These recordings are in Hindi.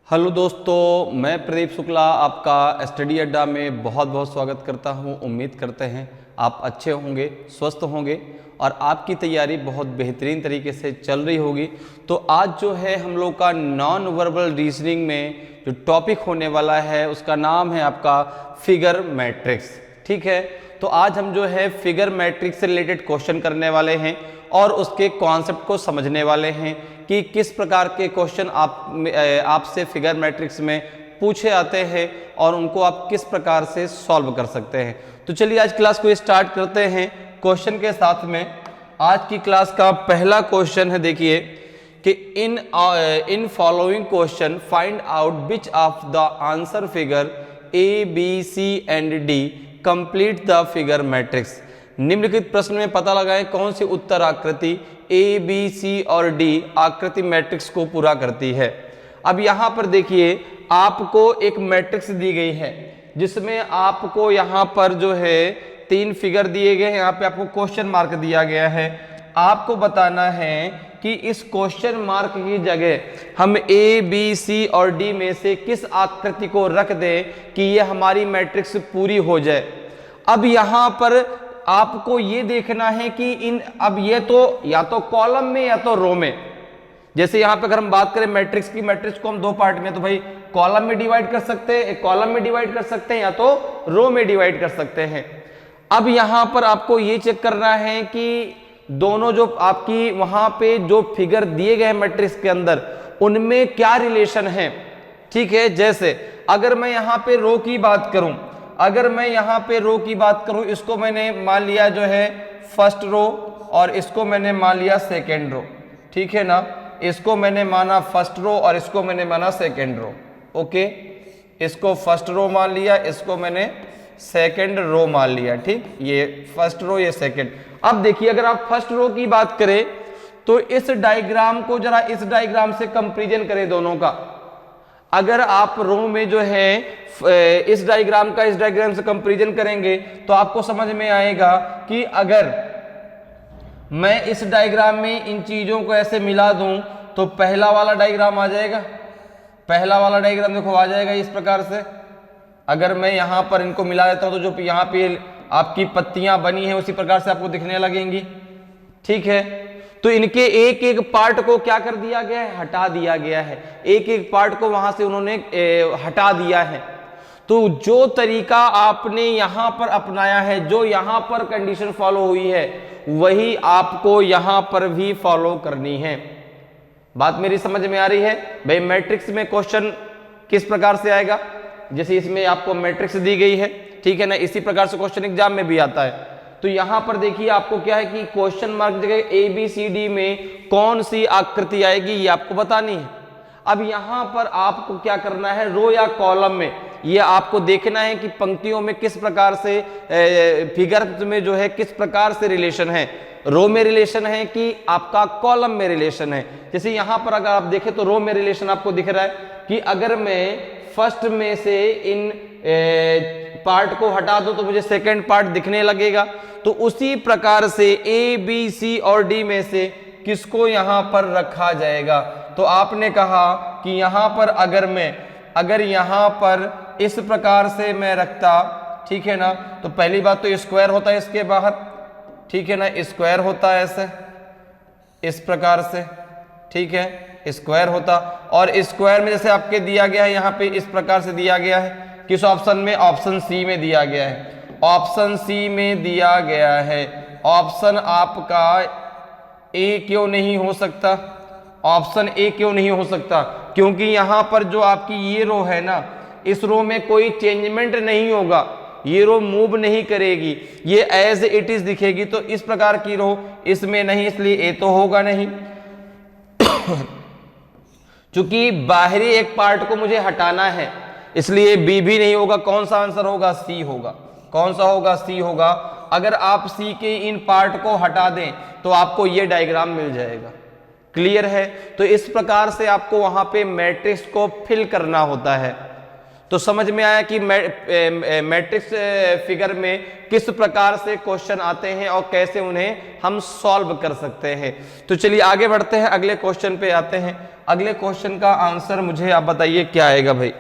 हेलो दोस्तों, मैं प्रदीप शुक्ला आपका स्टडी अड्डा में बहुत बहुत स्वागत करता हूं। उम्मीद करते हैं आप अच्छे होंगे, स्वस्थ होंगे और आपकी तैयारी बहुत बेहतरीन तरीके से चल रही होगी। तो आज जो है हम लोग का नॉन वर्बल रीजनिंग में जो टॉपिक होने वाला है उसका नाम है आपका फिगर मैट्रिक्स। ठीक है, तो आज हम जो है फिगर मैट्रिक्स से रिलेटेड क्वेश्चन करने वाले हैं और उसके कॉन्सेप्ट को समझने वाले हैं कि किस प्रकार के क्वेश्चन आपसे फिगर मैट्रिक्स में पूछे आते हैं और उनको आप किस प्रकार से सॉल्व कर सकते हैं। तो चलिए आज क्लास को स्टार्ट करते हैं क्वेश्चन के साथ में। आज की क्लास का पहला क्वेश्चन है, देखिए कि in following question find out which of the answer figure A B C and D complete the figure matrix. निम्नलिखित प्रश्न में पता लगाएं कौन सी उत्तर आकृति ए बी सी और डी आकृति मैट्रिक्स को पूरा करती है। अब यहाँ पर देखिए आपको एक मैट्रिक्स दी गई है जिसमें आपको यहाँ पर जो है तीन फिगर दिए गए हैं। यहाँ पे आपको क्वेश्चन मार्क दिया गया है। आपको बताना है कि इस क्वेश्चन मार्क की जगह हम ए बी सी और डी में से किस आकृति को रख दें कि ये हमारी मैट्रिक्स पूरी हो जाए। अब यहाँ पर आपको ये देखना है कि अब ये तो या तो कॉलम में या तो रो में। जैसे यहां पे अगर हम बात करें मैट्रिक्स की, मैट्रिक्स को हम दो पार्ट में तो भाई कॉलम में डिवाइड कर सकते हैं, एक कॉलम में डिवाइड कर सकते हैं या तो रो में डिवाइड कर सकते हैं। अब यहां पर आपको ये चेक करना है कि दोनों जो आपकी वहां पे जो फिगर दिए गए मैट्रिक्स के अंदर उनमें क्या रिलेशन है। ठीक है, जैसे अगर मैं यहां पे रो की बात करूं, अगर मैं यहाँ पे रो की बात करूं, इसको मैंने मान लिया जो है फर्स्ट रो और इसको मैंने मान लिया सेकेंड रो। ठीक है ना, इसको मैंने माना फर्स्ट रो और इसको मैंने माना सेकेंड रो। ओके, इसको फर्स्ट रो मान लिया, इसको मैंने सेकेंड रो मान लिया। ठीक, ये फर्स्ट रो ये सेकेंड। अब देखिए अगर आप फर्स्ट रो की बात करें तो इस डायग्राम को जरा इस डायग्राम से कंपेरिजन करें दोनों का। अगर आप रो में जो है इस डायग्राम का इस डायग्राम से कंपैरिजन करेंगे तो आपको समझ में आएगा कि अगर मैं इस डायग्राम में इन चीजों को ऐसे मिला दूं तो पहला वाला डायग्राम आ जाएगा। पहला वाला डायग्राम देखो आ जाएगा इस प्रकार से। अगर मैं यहां पर इनको मिला देता हूं तो जो यहाँ पे आपकी पत्तियां बनी है उसी प्रकार से आपको दिखने लगेंगी। ठीक है, तो इनके एक एक पार्ट को क्या कर दिया गया है, हटा दिया गया है। एक एक पार्ट को वहां से उन्होंने हटा दिया है। तो जो तरीका आपने यहां पर अपनाया है, जो यहां पर कंडीशन फॉलो हुई है, वही आपको यहां पर भी फॉलो करनी है। बात मेरी समझ में आ रही है भाई। मैट्रिक्स में क्वेश्चन किस प्रकार से आएगा, जैसे इसमें आपको मैट्रिक्स दी गई है, ठीक है ना, इसी प्रकार से क्वेश्चन एग्जाम में भी आता है। तो यहां पर देखिए आपको क्या है कि क्वेश्चन मार्क जगह ए बी सी डी में कौन सी आकृति आएगी ये आपको बतानी है। अब यहां पर आपको क्या करना है, रो या कॉलम में ये आपको देखना है कि पंक्तियों में किस प्रकार से फिगर में जो है किस प्रकार से रिलेशन है। रो में रिलेशन है कि आपका कॉलम में रिलेशन है। जैसे यहां पर अगर आप देखें तो रो में रिलेशन आपको दिख रहा है कि अगर मैं फर्स्ट में से इन पार्ट को हटा दो तो मुझे सेकंड पार्ट दिखने लगेगा। तो उसी प्रकार से ए बी सी और डी में से किसको यहां पर रखा जाएगा। तो आपने कहा कि यहां पर अगर यहां पर इस प्रकार से मैं रखता, ठीक है ना, तो पहली बात तो स्क्वायर होता है इसके बाहर, ठीक है ना, स्क्वायर होता है ऐसे इस प्रकार से, ठीक है, स्क्वायर होता। और स्क्वायर में जैसे आपके दिया गया है यहाँ पे इस प्रकार से दिया गया है। किस ऑप्शन में, ऑप्शन सी में दिया गया है। ऑप्शन सी में दिया गया है। ऑप्शन आपका ए क्यों नहीं हो सकता, ऑप्शन ए क्यों नहीं हो सकता, क्योंकि यहां पर जो आपकी ये रो है ना, इस रो में कोई चेंजमेंट नहीं होगा, ये रो मूव नहीं करेगी, ये एज इट इज दिखेगी। तो इस प्रकार की रो इसमें नहीं, इसलिए ए तो होगा नहीं। चूंकि बाहरी एक पार्ट को मुझे हटाना है इसलिए बी भी नहीं होगा। कौन सा आंसर होगा, सी होगा। कौन सा होगा, सी होगा। अगर आप सी के इन पार्ट को हटा दें तो आपको ये डायग्राम मिल जाएगा। क्लियर है। तो इस प्रकार से आपको वहां पे मैट्रिक्स को फिल करना होता है। तो समझ में आया कि मैट्रिक्स फिगर में किस प्रकार से क्वेश्चन आते हैं और कैसे उन्हें हम सॉल्व कर सकते हैं। तो चलिए आगे बढ़ते हैं, अगले क्वेश्चन पे आते हैं। अगले क्वेश्चन का आंसर मुझे आप बताइए क्या आएगा भाई।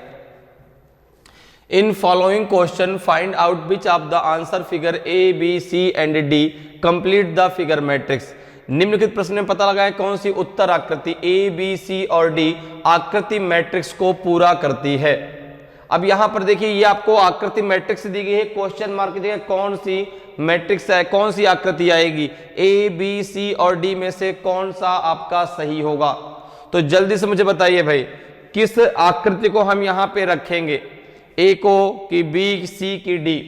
In following question find out which of the answer figure A B C and D complete the figure matrix. निम्नलिखित प्रश्न में पता लगाएं कौन सी उत्तर आकृति ए बी सी और डी आकृति मैट्रिक्स को पूरा करती है। अब यहां पर देखिए ये आपको आकृति मैट्रिक्स दी गई है, क्वेश्चन मार्क की जगह कौन सी मैट्रिक्स है, कौन सी आकृति आएगी, ए बी सी और डी में से कौन सा आपका सही होगा। तो जल्दी से मुझे बताइए भाई किस आकृति को हम यहां पे रखेंगे, ए को कि बी सी की डी।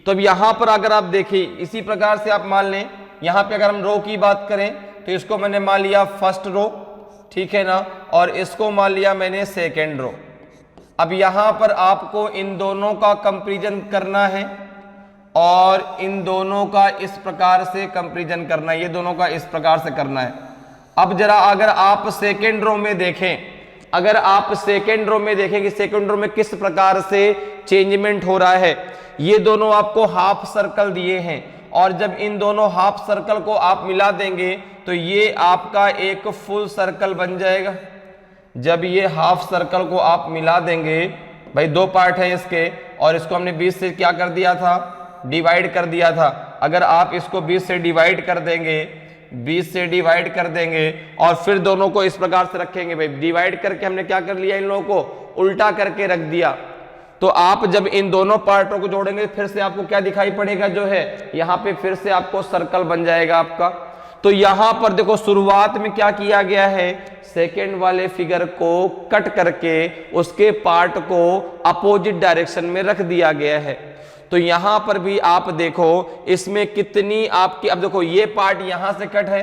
तो अब यहां पर अगर आप देखिए इसी प्रकार से आप मान लें, यहां पे अगर हम रो की बात करें तो इसको मैंने मान लिया फर्स्ट रो, ठीक है ना, और इसको मान लिया मैंने सेकेंड रो। अब यहां पर आपको इन दोनों का कंपैरिजन करना है और इन दोनों का इस प्रकार से कंपैरिजन करना है, ये दोनों का इस प्रकार से करना है। अब जरा अगर आप सेकेंड रो में देखें, अगर आप सेकेंड रो में देखें कि सेकेंड रो में किस प्रकार से चेंजमेंट हो रहा है, ये दोनों आपको हाफ सर्कल दिए हैं और जब इन दोनों हाफ सर्कल को आप मिला देंगे तो ये आपका एक फुल सर्कल बन जाएगा। जब ये हाफ सर्कल को आप मिला देंगे, भाई दो पार्ट है इसके और इसको हमने 20 से क्या कर दिया था, डिवाइड कर दिया था। अगर आप इसको 20 से डिवाइड कर देंगे, 20 से डिवाइड कर देंगे और फिर दोनों को इस प्रकार से रखेंगे, भाई डिवाइड करके हमने क्या कर लिया, इन लोगों को उल्टा करके रख दिया। तो आप जब इन दोनों पार्टों को जोड़ेंगे फिर से आपको क्या दिखाई पड़ेगा, जो है यहाँ पे फिर से आपको सर्कल बन जाएगा आपका। तो यहां पर देखो शुरुआत में क्या किया गया है, सेकेंड वाले फिगर को कट करके उसके पार्ट को अपोजिट डायरेक्शन में रख दिया गया है। तो यहां पर भी आप देखो इसमें कितनी आपकी, अब देखो ये पार्ट यहां से कट है,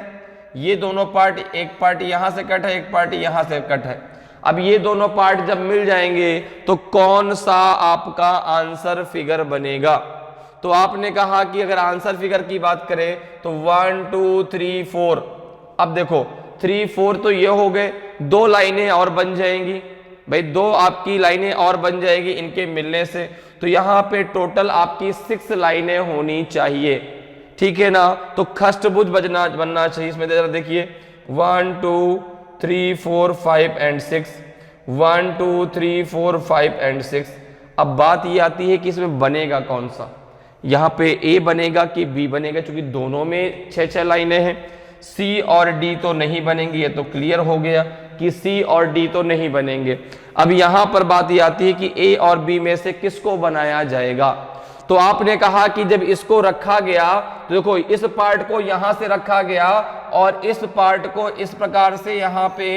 ये दोनों पार्ट, एक पार्ट यहां से कट है, एक पार्ट यहां से कट है। अब ये दोनों पार्ट जब मिल जाएंगे तो कौन सा आपका आंसर फिगर बनेगा। तो आपने कहा कि अगर आंसर फिगर की बात करें तो 1 2 3 4, अब देखो 3 4 तो ये हो गए, दो लाइनें और बन जाएंगी भाई, दो आपकी लाइनें और बन जाएगी इनके मिलने से। तो यहां पे टोटल आपकी 6 लाइनें होनी चाहिए, ठीक है ना। तो खष्टभुज बनना चाहिए इसमें। देखिए 1 2 3 4 5 एंड 6, 1 2 3 4 5 एंड 6। अब बात ये आती है कि इसमें बनेगा कौन सा, यहाँ पे ए बनेगा कि बी बनेगा, क्योंकि दोनों में 6 लाइनें हैं। सी और डी तो नहीं बनेंगी, ये तो क्लियर हो गया कि सी और डी तो नहीं बनेंगे। अब यहां पर बात ये आती है कि ए और बी में से किसको बनाया जाएगा। तो आपने कहा कि जब इसको रखा गया तो देखो इस पार्ट को यहां से रखा गया और इस पार्ट को इस प्रकार से यहां पे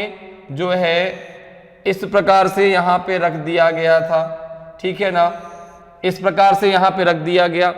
जो है इस प्रकार से यहां पे रख दिया गया था, ठीक है ना, इस प्रकार से यहां पे रख दिया गया।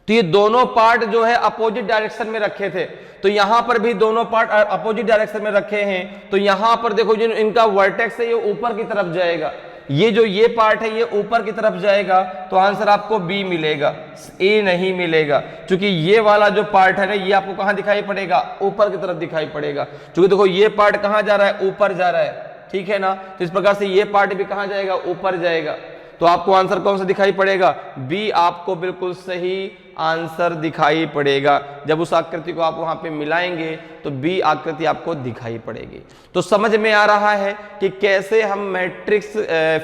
तो ये दोनों पार्ट जो है अपोजिट डायरेक्शन में रखे थे, तो यहां पर भी दोनों पार्ट अपोजिट डायरेक्शन में रखे हैं। तो यहां पर देखो जो इनका वर्टेक्स है ये ऊपर की तरफ जाएगा, ये जो ये पार्ट है ये ऊपर की तरफ जाएगा, तो आंसर आपको बी मिलेगा, ए नहीं मिलेगा। क्योंकि ये वाला जो पार्ट है ना ये आपको कहां दिखाई पड़ेगा, ऊपर की तरफ दिखाई पड़ेगा। क्योंकि देखो ये पार्ट कहां जा रहा है, ऊपर जा रहा है, ठीक है ना। तो इस प्रकार से ये पार्ट भी कहां जाएगा, ऊपर जाएगा। तो आपको आंसर कौन सा दिखाई पड़ेगा, बी आपको बिल्कुल सही आंसर दिखाई पड़ेगा। जब उस आकृति को आप वहां पे मिलाएंगे तो बी आकृति आपको दिखाई पड़ेगी। तो समझ में आ रहा है कि कैसे हम मैट्रिक्स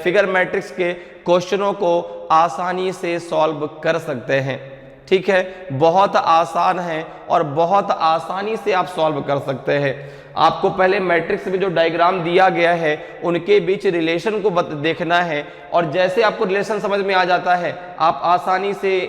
फिगर मैट्रिक्स के क्वेश्चनों को आसानी से सॉल्व कर सकते हैं, ठीक है। बहुत आसान है और बहुत आसानी से आप सॉल्व कर सकते हैं। आपको पहले मैट्रिक्स में जो डायग्राम दिया गया है उनके बीच रिलेशन को देखना है और जैसे आपको रिलेशन समझ में आ जाता है आप आसानी से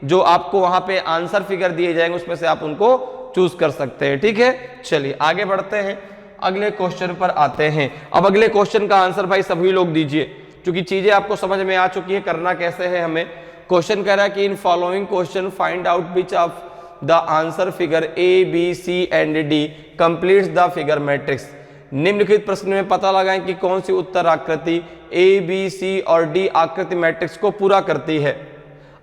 जो आपको वहां पे आंसर फिगर दिए जाएंगे उसमें से आप उनको चूज कर सकते हैं, ठीक है। चलिए आगे बढ़ते हैं, अगले क्वेश्चन पर आते हैं। अब अगले क्वेश्चन का आंसर भाई सभी लोग दीजिए, क्योंकि चीजें आपको समझ में आ चुकी है करना कैसे है हमें। क्वेश्चन कह रहा है कि in following question find out which of the answer figure A B C and D completes the figure matrix. निम्नलिखित प्रश्न में पता लगाएं कि कौन सी उत्तर आकृति ए बी सी और डी आकृति मैट्रिक्स को पूरा करती है।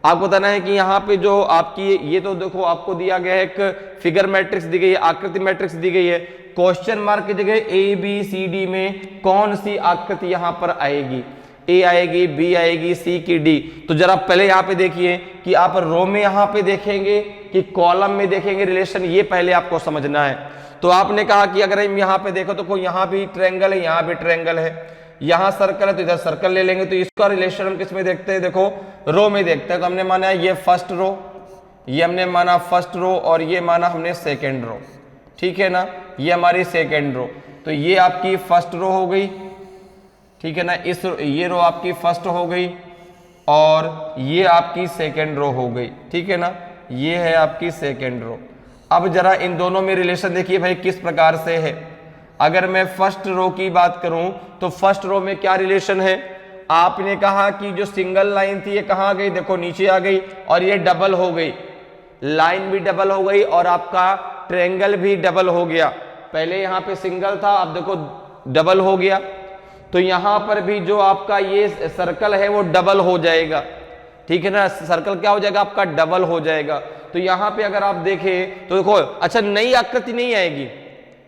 आपको बताना है कि यहाँ पे जो आपकी ये तो देखो आपको दिया गया है, एक फिगर मैट्रिक्स दी गई है, आकृति मैट्रिक्स दी गई है। क्वेश्चन मार्क की जगह ए बी सी डी में कौन सी आकृति यहाँ पर आएगी। ए आएगी, बी आएगी, सी की डी। तो जरा पहले यहाँ पे देखिए कि आप रो में यहाँ पे देखेंगे कि कॉलम में देखेंगे रिलेशन, ये पहले आपको समझना है। तो आपने कहा कि अगर हम यहाँ पे देखो तो कोई यहाँ भी ट्रायंगल है, यहाँ भी ट्रायंगल है, यहाँ सर्कल है तो इधर सर्कल ले लेंगे। तो इसका रिलेशन हम किस में देखते हैं, देखो रो में देखते हैं। तो हमने माना ये फर्स्ट रो, ये हमने माना फर्स्ट रो, और ये माना हमने सेकेंड रो, ठीक है ना, ये हमारी सेकेंड रो। तो ये आपकी फर्स्ट रो हो गई, ठीक है ना, ये रो आपकी फर्स्ट हो गई और ये आपकी सेकेंड रो हो गई, ठीक है ना, ये है आपकी सेकेंड रो। अब जरा इन दोनों में रिलेशन देखिए भाई किस प्रकार से है। अगर मैं फर्स्ट रो की बात करूं तो फर्स्ट रो में क्या रिलेशन है, आपने कहा कि जो सिंगल लाइन थी ये कहां गई, देखो नीचे आ गई, और ये डबल हो गई, लाइन भी डबल हो गई और आपका ट्रायंगल भी डबल हो गया। पहले यहां पे सिंगल था, अब देखो डबल हो गया। तो यहां पर भी जो आपका ये सर्कल है वो डबल हो जाएगा, ठीक है ना, सर्कल क्या हो जाएगा आपका, डबल हो जाएगा। तो यहां पे अगर आप देखें तो देखो, अच्छा नई आकृति नहीं आएगी,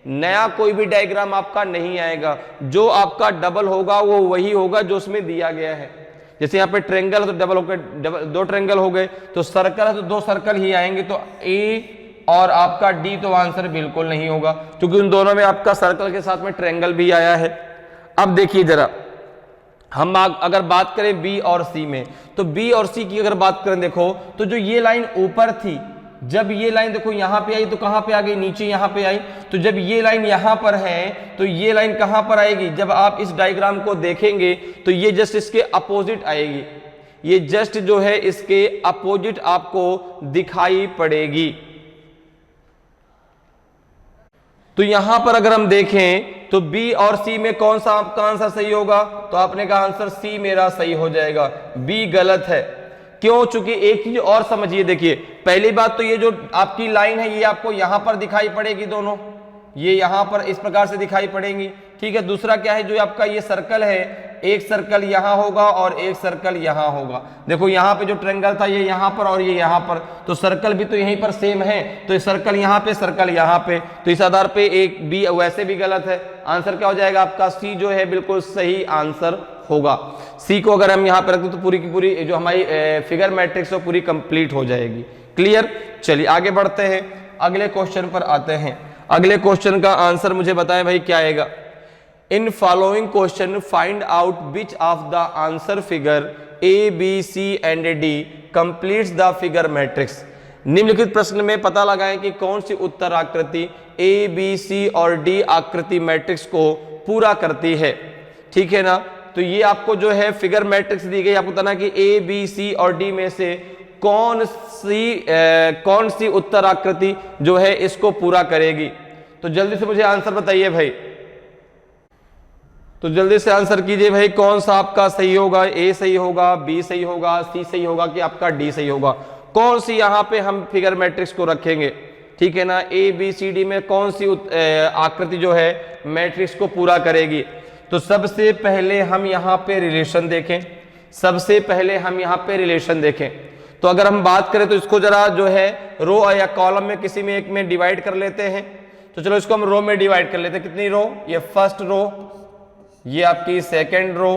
नया कोई भी डायग्राम आपका नहीं आएगा, जो आपका डबल होगा वो वही होगा जो उसमें दिया गया है। जैसे यहाँ पे ट्रायंगल है तो डबल हो गए, दो ट्रायंगल हो गए, तो सर्कल है तो दो सर्कल ही आएंगे। तो ए और आपका डी तो आंसर बिल्कुल नहीं होगा, क्योंकि उन दोनों में आपका सर्कल के साथ में ट्रायंगल भी आया है। अब देखिए जरा, हम अगर बात करें बी और सी में, तो बी और सी की अगर बात करें देखो, तो जो ये लाइन ऊपर थी, जब ये लाइन देखो यहां पे आई तो कहां पे आ गई, नीचे यहां पे आई। तो जब ये लाइन यहां पर है तो ये लाइन कहां पर आएगी, जब आप इस डायग्राम को देखेंगे तो ये जस्ट इसके अपोजिट आएगी, ये जस्ट जो है इसके अपोजिट आपको दिखाई पड़ेगी। तो यहां पर अगर हम देखें तो बी और सी में कौन सा आपका आंसर सही होगा, तो आपने कहा आंसर सी मेरा सही हो जाएगा, बी गलत है। क्यों, चूंकि एक चीज और समझिए, देखिए पहली बात तो ये जो आपकी लाइन है ये आपको यहां पर दिखाई पड़ेगी, दोनों ये यहां पर इस प्रकार से दिखाई पड़ेंगी, ठीक है। दूसरा क्या है, जो आपका ये सर्कल है, एक सर्कल यहां होगा और एक सर्कल यहां होगा। देखो यहां पे जो ट्रायंगल था ये यहां पर और ये यहां पर, तो सर्कल भी तो यहीं पर सेम है, तो सर्कल यहां पे, सर्कल यहां पे, तो इस आधार पे एक बी वैसे भी गलत है। आंसर क्या हो जाएगा आपका, सी जो है बिल्कुल सही आंसर होगा। सी को अगर हम यहां पर रखते तो पूरी की पूरी जो हमारी फिगर मैट्रिक्स है पूरी कंप्लीट हो जाएगी। क्लियर, चलिए आगे बढ़ते हैं, अगले क्वेश्चन पर आते हैं। अगले क्वेश्चन का आंसर मुझे बताएं भाई क्या आएगा। In following question find out which of the answer figure A B C and D completes the figure matrix. निम्नलिखित प्रश्न में पता लगाएं कि कौन सी उत्तर आकृति ए बी सी और डी आकृति मैट्रिक्स को पूरा करती है, ठीक है ना। तो ये आपको जो है फिगर मैट्रिक्स दी गई, आपको बताना कि ए बी सी और डी में से कौन सी उत्तर आकृति जो है इसको पूरा करेगी। तो जल्दी से मुझे आंसर बताइए भाई, तो जल्दी से आंसर कीजिए भाई, कौन सा आपका सही होगा, ए सही होगा, बी सही होगा, सी सही होगा कि आपका डी सही होगा। कौन सी यहां पे हम फिगर मैट्रिक्स को रखेंगे, ठीक है ना, ए बी सी डी में कौन सी आकृति जो है मैट्रिक्स को पूरा करेगी। तो सबसे पहले हम यहां पे रिलेशन देखें, सबसे पहले हम यहां पे रिलेशन देखें। तो अगर हम बात करें तो इसको जरा जो है रो या कॉलम में किसी में एक में डिवाइड कर लेते हैं। तो चलो इसको हम रो में डिवाइड कर लेते हैं। कितनी रो, ये फर्स्ट रो, ये आपकी सेकेंड रो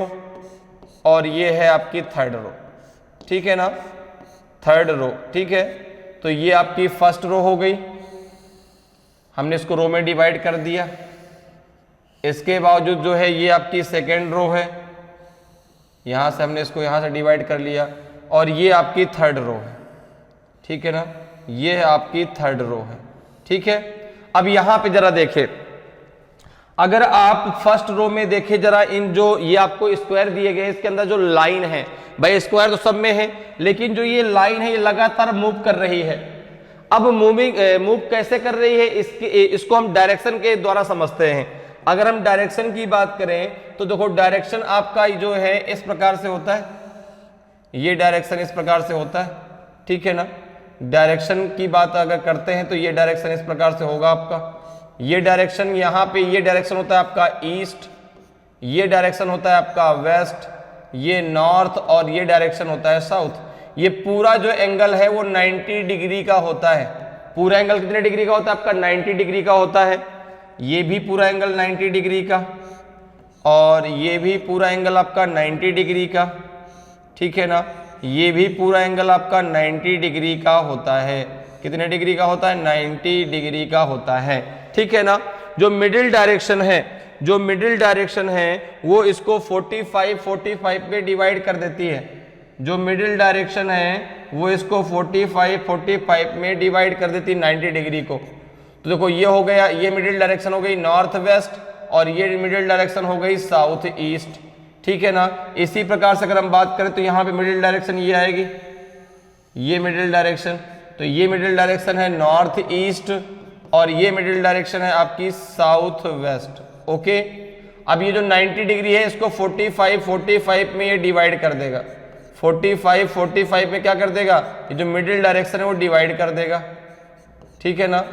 और ये है आपकी थर्ड रो, ठीक है ना, थर्ड रो, ठीक है। तो ये आपकी फर्स्ट रो हो गई, हमने इसको रो में डिवाइड कर दिया। इसके बावजूद जो है ये आपकी सेकेंड रो है, यहां से हमने इसको यहां से डिवाइड कर लिया, और ये आपकी थर्ड रो है, ठीक है ना, ये आपकी थर्ड रो है, ठीक है। अब यहां पे जरा देखें, अगर आप फर्स्ट रो में देखें जरा, इन जो ये आपको स्क्वायर दिए गए इसके अंदर जो लाइन है, भाई स्क्वायर तो सब में है, लेकिन जो ये लाइन है ये लगातार मूव कर रही है। अब मूव कैसे कर रही है, इसको हम डायरेक्शन के द्वारा समझते हैं। अगर हम डायरेक्शन की बात करें तो देखो डायरेक्शन आपका जो है इस प्रकार से होता है, ये डायरेक्शन इस प्रकार से होता है, ठीक है ना। डायरेक्शन की बात अगर करते हैं तो ये डायरेक्शन इस प्रकार से होगा आपका, ये डायरेक्शन यहाँ पे, ये डायरेक्शन होता है आपका ईस्ट, ये डायरेक्शन होता है आपका वेस्ट, ये नॉर्थ, और ये डायरेक्शन होता है साउथ। ये पूरा जो एंगल है वो 90 डिग्री का होता है। पूरा एंगल कितने डिग्री का होता है आपका, 90 डिग्री का होता है। ये भी पूरा एंगल 90 डिग्री का, और ये भी पूरा एंगल आपका 90 डिग्री का, ठीक है ना, ये भी पूरा एंगल आपका 90 डिग्री का होता है। कितने डिग्री का होता है? 90 डिग्री का होता है, ठीक है ना। जो मिडिल डायरेक्शन है, जो मिडिल डायरेक्शन है वो इसको 45 में डिवाइड कर देती है। जो मिडिल डायरेक्शन है वो इसको 45 में डिवाइड कर देती है 90 डिग्री को। तो देखो ये हो गया, ये मिडिल डायरेक्शन हो गई नॉर्थ वेस्ट और ये मिडिल डायरेक्शन हो गई साउथ ईस्ट, ठीक है ना। इसी प्रकार से अगर हम बात करें तो यहाँ पे मिडिल डायरेक्शन ये आएगी, ये मिडिल डायरेक्शन, तो ये मिडिल डायरेक्शन है नॉर्थ ईस्ट और ये मिडिल डायरेक्शन है आपकी साउथ वेस्ट। ओके, अब ये जो 90 डिग्री है इसको 45 में ये डिवाइड कर देगा। 45 में क्या कर देगा? ये जो मिडिल डायरेक्शन है वो डिवाइड कर देगा, ठीक है ना।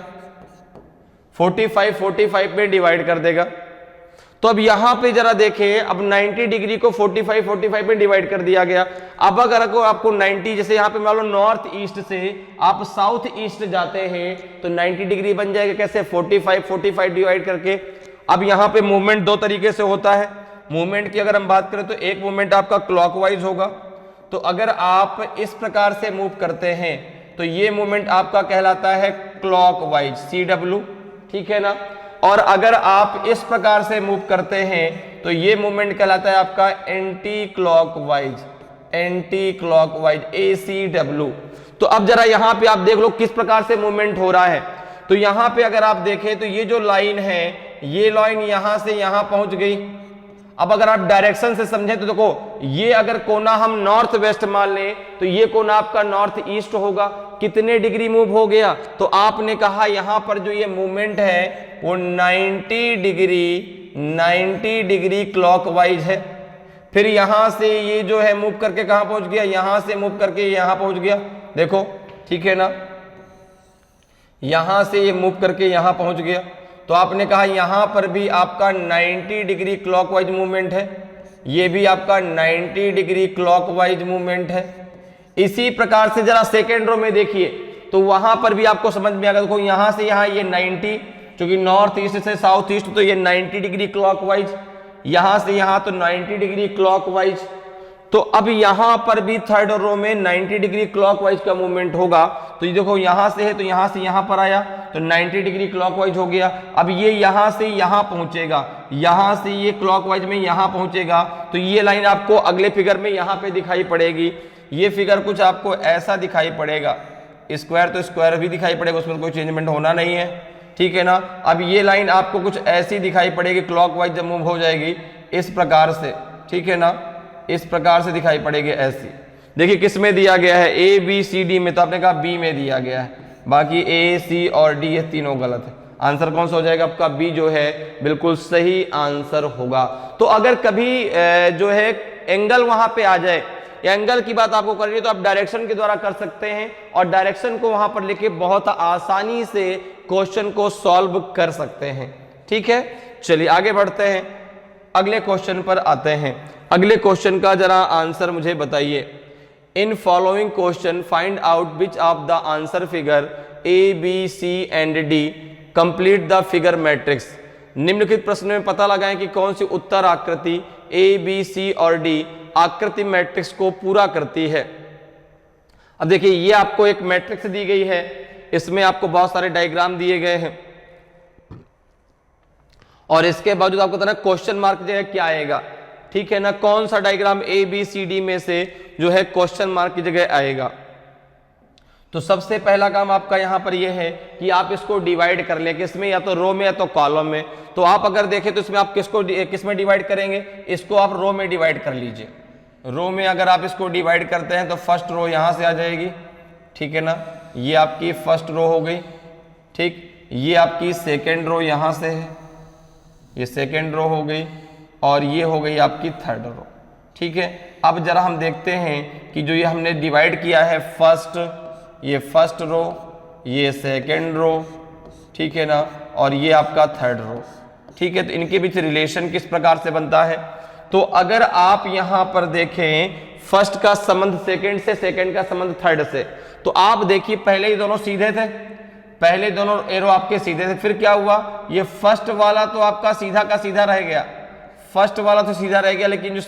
45 में डिवाइड कर देगा। तो अब यहां पे जरा देखें, अब 90 डिग्री को 45 में डिवाइड कर दिया गया। अब अगर आपको 90, जैसे यहां पे मान लो नॉर्थ ईस्ट से आप साउथ ईस्ट जाते हैं तो 90 डिग्री बन जाएगा। कैसे? 45 डिवाइड करके। अब यहां पे मूवमेंट दो तरीके से होता है। मूवमेंट की अगर हम बात करें तो एक मूवमेंट आपका क्लॉकवाइज होगा। तो अगर आप इस प्रकार से मूव करते हैं तो ये मूवमेंट आपका कहलाता है क्लॉकवाइज, CW, ठीक है ना। और अगर आप इस प्रकार से मूव करते हैं तो ये मूवमेंट कहलाता है आपका एंटी क्लॉकवाइज, ACW। तो अब जरा यहां पे आप देख लो किस प्रकार से मूवमेंट हो रहा है। तो यहां पे अगर आप देखें तो ये जो लाइन है, ये लाइन यहां से यहां पहुंच गई। अब अगर आप डायरेक्शन से समझें तो देखो, ये अगर कोना हम नॉर्थ वेस्ट मान लें तो ये कोना आपका नॉर्थ ईस्ट होगा। कितने डिग्री मूव हो गया? तो आपने कहा यहां पर जो ये मूवमेंट है वो 90 डिग्री क्लॉकवाइज है। फिर यहां से ये जो है मूव करके कहां पहुंच गया? यहां से मूव करके यहां पहुंच गया, देखो, ठीक है ना। यहां से ये मूव करके यहां पहुंच गया। तो आपने कहा यहां पर भी आपका 90 डिग्री क्लॉकवाइज मूवमेंट है, ये भी आपका 90 डिग्री क्लॉकवाइज मूवमेंट है। इसी प्रकार से जरा सेकेंड रो में देखिए तो वहां पर भी आपको समझ में आएगा। देखो यहां से यहां ये 90, क्योंकि नॉर्थ ईस्ट से साउथ ईस्ट तो ये 90 डिग्री क्लॉकवाइज, यहां से यहां तो 90 डिग्री क्लॉकवाइज। तो अब यहां पर भी थर्ड रो में 90 डिग्री क्लॉकवाइज का मूवमेंट होगा। तो ये देखो यहां से है तो यहां से यहां पर आया तो 90 डिग्री क्लॉकवाइज हो गया। अब ये यहां से यहां पहुंचेगा, यहां से ये क्लॉकवाइज में यहां पहुंचेगा। तो ये लाइन आपको अगले फिगर में यहां पे दिखाई पड़ेगी। ये फिगर कुछ आपको ऐसा दिखाई पड़ेगा, स्क्वायर तो स्क्वायर भी दिखाई पड़ेगा, उसमें कोई चेंजमेंट होना नहीं है, ठीक है ना। अब ये लाइन आपको कुछ ऐसी दिखाई पड़ेगी क्लॉकवाइज जब मूव हो जाएगी इस प्रकार से, ठीक है ना, इस प्रकार से दिखाई पड़ेगी ऐसी। देखिए किस में दिया गया है? ABCD में, तो आपने कहा B में दिया गया है, बाकी A, C और D ये तीनों गलत है। आंसर कौन सा हो जाएगा आपका? B जो है बिल्कुल सही आंसर होगा। तो अगर कभी जो है एंगल वहां पे आ जाए, एंगल की बात आपको करनी है तो आप डायरेक्शन के द्वारा कर सकते हैं और डायरेक्शन को वहां पर लेके बहुत आसानी से क्वेश्चन को सॉल्व कर सकते हैं, ठीक है। चलिए आगे बढ़ते हैं, अगले क्वेश्चन पर आते हैं। अगले क्वेश्चन का जरा आंसर मुझे बताइए। In following question find out which of the answer figure ABC and D complete the figure matrix. निम्नलिखित प्रश्न में पता लगाएं कि कौन सी उत्तर आकृति ABC और D आकृति मैट्रिक्स को पूरा करती है। अब देखिए ये आपको एक मैट्रिक्स दी गई है, इसमें आपको बहुत सारे डायग्राम दिए गए हैं और इसके बावजूद आपको पता है क्वेश्चन मार्क की जगह क्या आएगा, ठीक है ना। कौन सा डायग्राम ABCD में से जो है क्वेश्चन मार्क की जगह आएगा? तो सबसे पहला काम आपका यहां पर यह है कि आप इसको डिवाइड कर लें, किसमें? या तो रो में या तो कॉलम में। तो आप अगर देखें तो इसमें आप किस में डिवाइड करेंगे? इसको आप रो में डिवाइड कर लीजिए। रो में अगर आप इसको डिवाइड करते हैं तो फर्स्ट रो यहां से आ जाएगी, ठीक है ना, ये आपकी फर्स्ट रो हो गई, ठीक। ये आपकी सेकेंड रो यहां से है, ये सेकेंड रो हो गई और ये हो गई आपकी थर्ड रो, ठीक है। अब जरा हम देखते हैं कि जो ये हमने डिवाइड किया है फर्स्ट, ये फर्स्ट रो, ये सेकेंड रो, ठीक है ना, और ये आपका थर्ड रो, ठीक है। तो इनके बीच रिलेशन किस प्रकार से बनता है? तो अगर आप यहां पर देखें फर्स्ट का संबंध सेकेंड से, सेकेंड का संबंध थर्ड से, तो आप देखिए पहले ही दोनों सीधे थे, पहले दोनों एरो आपके सीधे थे, फिर क्या हुआ? ये फर्स्ट वाला तो आपका सीधा का सीधा रह गया, फर्स्ट वाला तो सीधा रह गया, लेकिन जो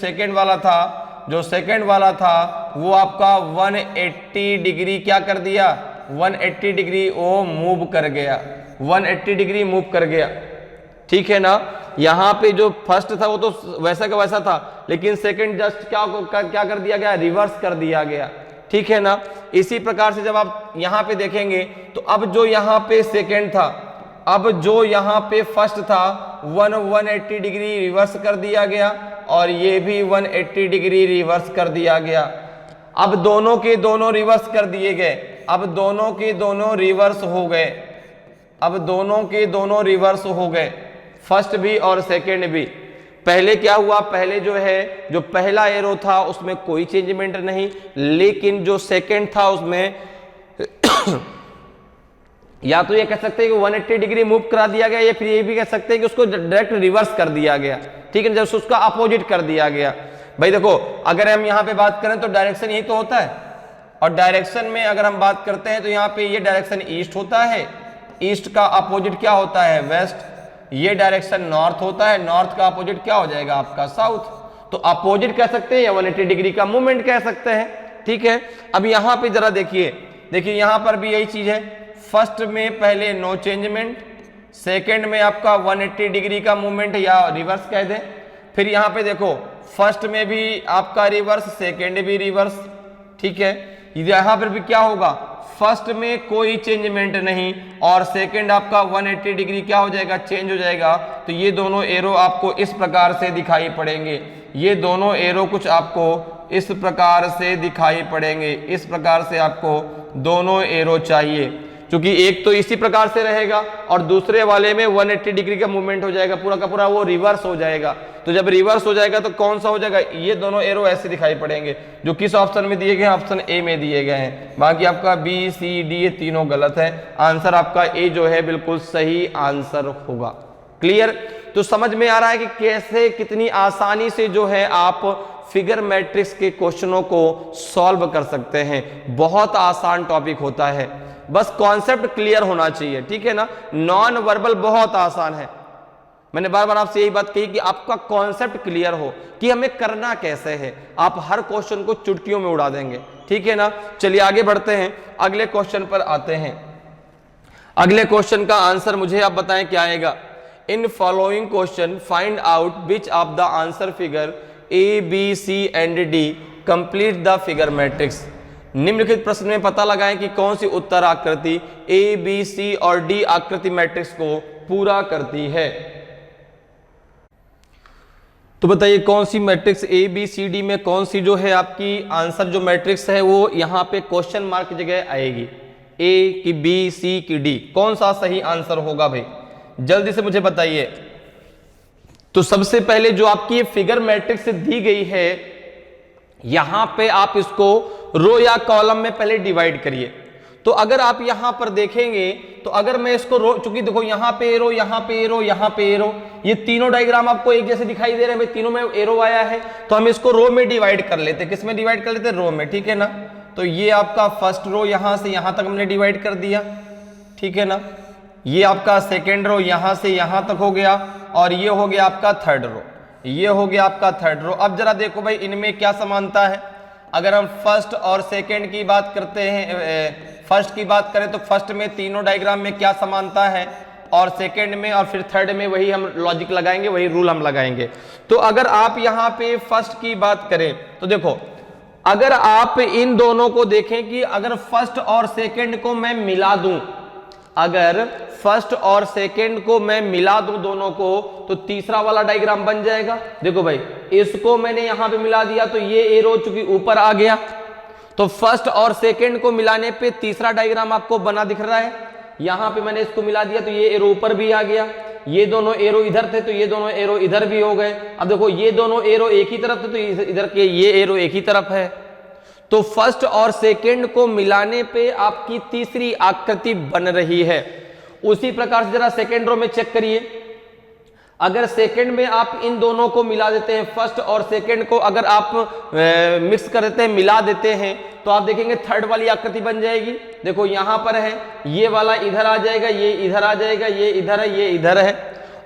सेकंड वाला था वो आपका 180 डिग्री क्या कर दिया, 180 डिग्री वो मूव कर गया, 180 डिग्री मूव कर गया। ठीक है ना, यहाँ पे जो फर्स्ट था वो तो वैसा का वैसा था, लेकिन सेकंड जस्ट क्या कर दिया गया, रिवर्स कर दिया गया। ठीक है ना, इसी प्रकार से जब आप यहाँ पे देखेंगे तो अब जो यहाँ पे सेकंड था, अब जो यहाँ पे फर्स्ट था 180 डिग्री रिवर्स कर दिया गया, और ये भी 180 डिग्री रिवर्स कर दिया गया। अब दोनों के दोनों रिवर्स कर दिए गए, अब दोनों के दोनों रिवर्स हो गए, अब दोनों के दोनों रिवर्स हो गए, फर्स्ट भी और सेकंड भी। पहले क्या हुआ, पहले जो है जो पहला एरो था उसमें कोई चेंजमेंट नहीं, लेकिन जो सेकंड था उसमें या तो ये कह सकते हैं कि 180 डिग्री मूव करा दिया गया, या फिर ये भी कह सकते हैं कि उसको डायरेक्ट रिवर्स कर दिया गया। ठीक है, जब उसका अपोजिट कर दिया गया। भाई देखो, अगर हम यहाँ पे बात करें तो डायरेक्शन यही तो होता है, और डायरेक्शन में अगर हम बात करते हैं तो यहाँ पे ये डायरेक्शन ईस्ट होता है, ईस्ट का अपोजिट क्या होता है, वेस्ट। ये डायरेक्शन नॉर्थ होता है, नॉर्थ का अपोजिट क्या हो जाएगा आपका, साउथ। तो अपोजिट कह सकते हैं या 180 डिग्री का मूवमेंट कह सकते हैं। ठीक है, अब यहाँ पे जरा देखिए यहाँ पर भी यही चीज है, फर्स्ट में पहले नो चेंजमेंट, सेकेंड में आपका 180 डिग्री का मूवमेंट या रिवर्स कह दें। फिर यहाँ पे देखो, फर्स्ट में भी आपका रिवर्स, सेकेंड भी रिवर्स। ठीक है, यहाँ पर भी क्या होगा, फर्स्ट में कोई चेंजमेंट नहीं, और सेकंड आपका 180 डिग्री क्या हो जाएगा, चेंज हो जाएगा। तो ये दोनों एरो आपको इस प्रकार से दिखाई पड़ेंगे, ये दोनों एरो कुछ आपको इस प्रकार से दिखाई पड़ेंगे, इस प्रकार से आपको दोनों एरो चाहिए, क्योंकि एक तो इसी प्रकार से रहेगा और दूसरे वाले में 180 डिग्री का मूवमेंट हो जाएगा, पूरा का पूरा वो रिवर्स हो जाएगा। तो जब रिवर्स हो जाएगा तो कौन सा हो जाएगा, ये दोनों एरो ऐसे दिखाई पड़ेंगे, जो किस ऑप्शन में दिए गए हैं, ऑप्शन ए में दिए गए हैं। बाकी आपका बी सी डी ये तीनों गलत है, आंसर आपका ए जो है बिल्कुल सही आंसर होगा। क्लियर? तो समझ में आ रहा है कि कैसे कितनी आसानी से जो है आप फिगर मैट्रिक्स के क्वेश्चनों को सॉल्व कर सकते हैं। बहुत आसान टॉपिक होता है, बस कॉन्सेप्ट क्लियर होना चाहिए। ठीक है ना, नॉन वर्बल बहुत आसान है। मैंने बार बार आपसे यही बात कही कि आपका कॉन्सेप्ट क्लियर हो कि हमें करना कैसे है, आप हर क्वेश्चन को चुटकियों में उड़ा देंगे। ठीक है ना, चलिए आगे बढ़ते हैं, अगले क्वेश्चन पर आते हैं। अगले क्वेश्चन का आंसर मुझे आप बताएं क्या आएगा। In following question find out which of the answer figure A B C and D complete the figure matrix. निम्नलिखित प्रश्न में पता लगाएं कि कौन सी उत्तर आकृति ए बी सी और डी आकृति मैट्रिक्स को पूरा करती है। तो बताइए कौन सी matrix A B C D में कौन सी जो है आपकी आंसर जो मैट्रिक्स है वो यहां पे क्वेश्चन मार्क की जगह आएगी, ए की बी सी की डी, कौन सा सही आंसर होगा भाई, जल्दी से मुझे बताइए। तो सबसे पहले जो आपकी फिगर मैट्रिक्स दी गई है, यहां पे आप इसको रो या कॉलम में पहले डिवाइड करिए। तो अगर आप यहां पर देखेंगे तो अगर मैं इसको रो, चूंकि देखो यहां पे एरो, यहां पे एरो, यहां पे एरो, ये तीनों डायग्राम आपको एक जैसे दिखाई दे रहे हैं भाई, तीनों में एरो आया है, तो हम इसको रो में डिवाइड कर लेते। किस में डिवाइड कर लेते? रो में। ठीक है ना, तो ये आपका फर्स्ट रो यहां से यहां तक हमने डिवाइड कर दिया। ठीक है ना, ये आपका सेकेंड रो यहां से यहां तक हो गया, और ये हो गया आपका थर्ड रो, ये हो गया आपका थर्ड रो। अब जरा देखो भाई इनमें क्या समानता है। अगर हम फर्स्ट और सेकंड की बात करते हैं, फर्स्ट की बात करें तो फर्स्ट में तीनों डायग्राम में क्या समानता है, और सेकंड में और फिर थर्ड में वही हम लॉजिक लगाएंगे, वही रूल हम लगाएंगे। तो अगर आप यहाँ पे फर्स्ट की बात करें तो देखो, अगर आप इन दोनों को देखें कि अगर फर्स्ट और सेकंड को मैं मिला दूं, अगर फर्स्ट और सेकंड को मैं मिला दूं दोनों को, तो तीसरा वाला डायग्राम बन जाएगा। देखो भाई, इसको मैंने यहां पे मिला दिया तो ये एरो चूंकि ऊपर आ गया, तो फर्स्ट और सेकंड को मिलाने पे तीसरा डायग्राम आपको बना दिख रहा है। यहां पे मैंने इसको मिला दिया तो ये एरो ऊपर भी आ गया, ये दोनों एरो इधर थे तो ये दोनों एरो इधर भी हो गए। अब देखो ये दोनों एरो एक ही तरफ थे तो इधर के ये एरो एक ही तरफ है। तो फर्स्ट और सेकंड को मिलाने पे आपकी तीसरी आकृति बन रही है। उसी प्रकार से जरा सेकंड रो में चेक करिए, अगर सेकंड में आप इन दोनों को मिला देते हैं, फर्स्ट और सेकंड को अगर आप मिक्स कर देते हैं, मिला देते हैं, तो आप देखेंगे थर्ड वाली आकृति बन जाएगी। देखो यहां पर है, ये वाला इधर आ जाएगा, ये इधर आ जाएगा, ये इधर है, ये इधर है,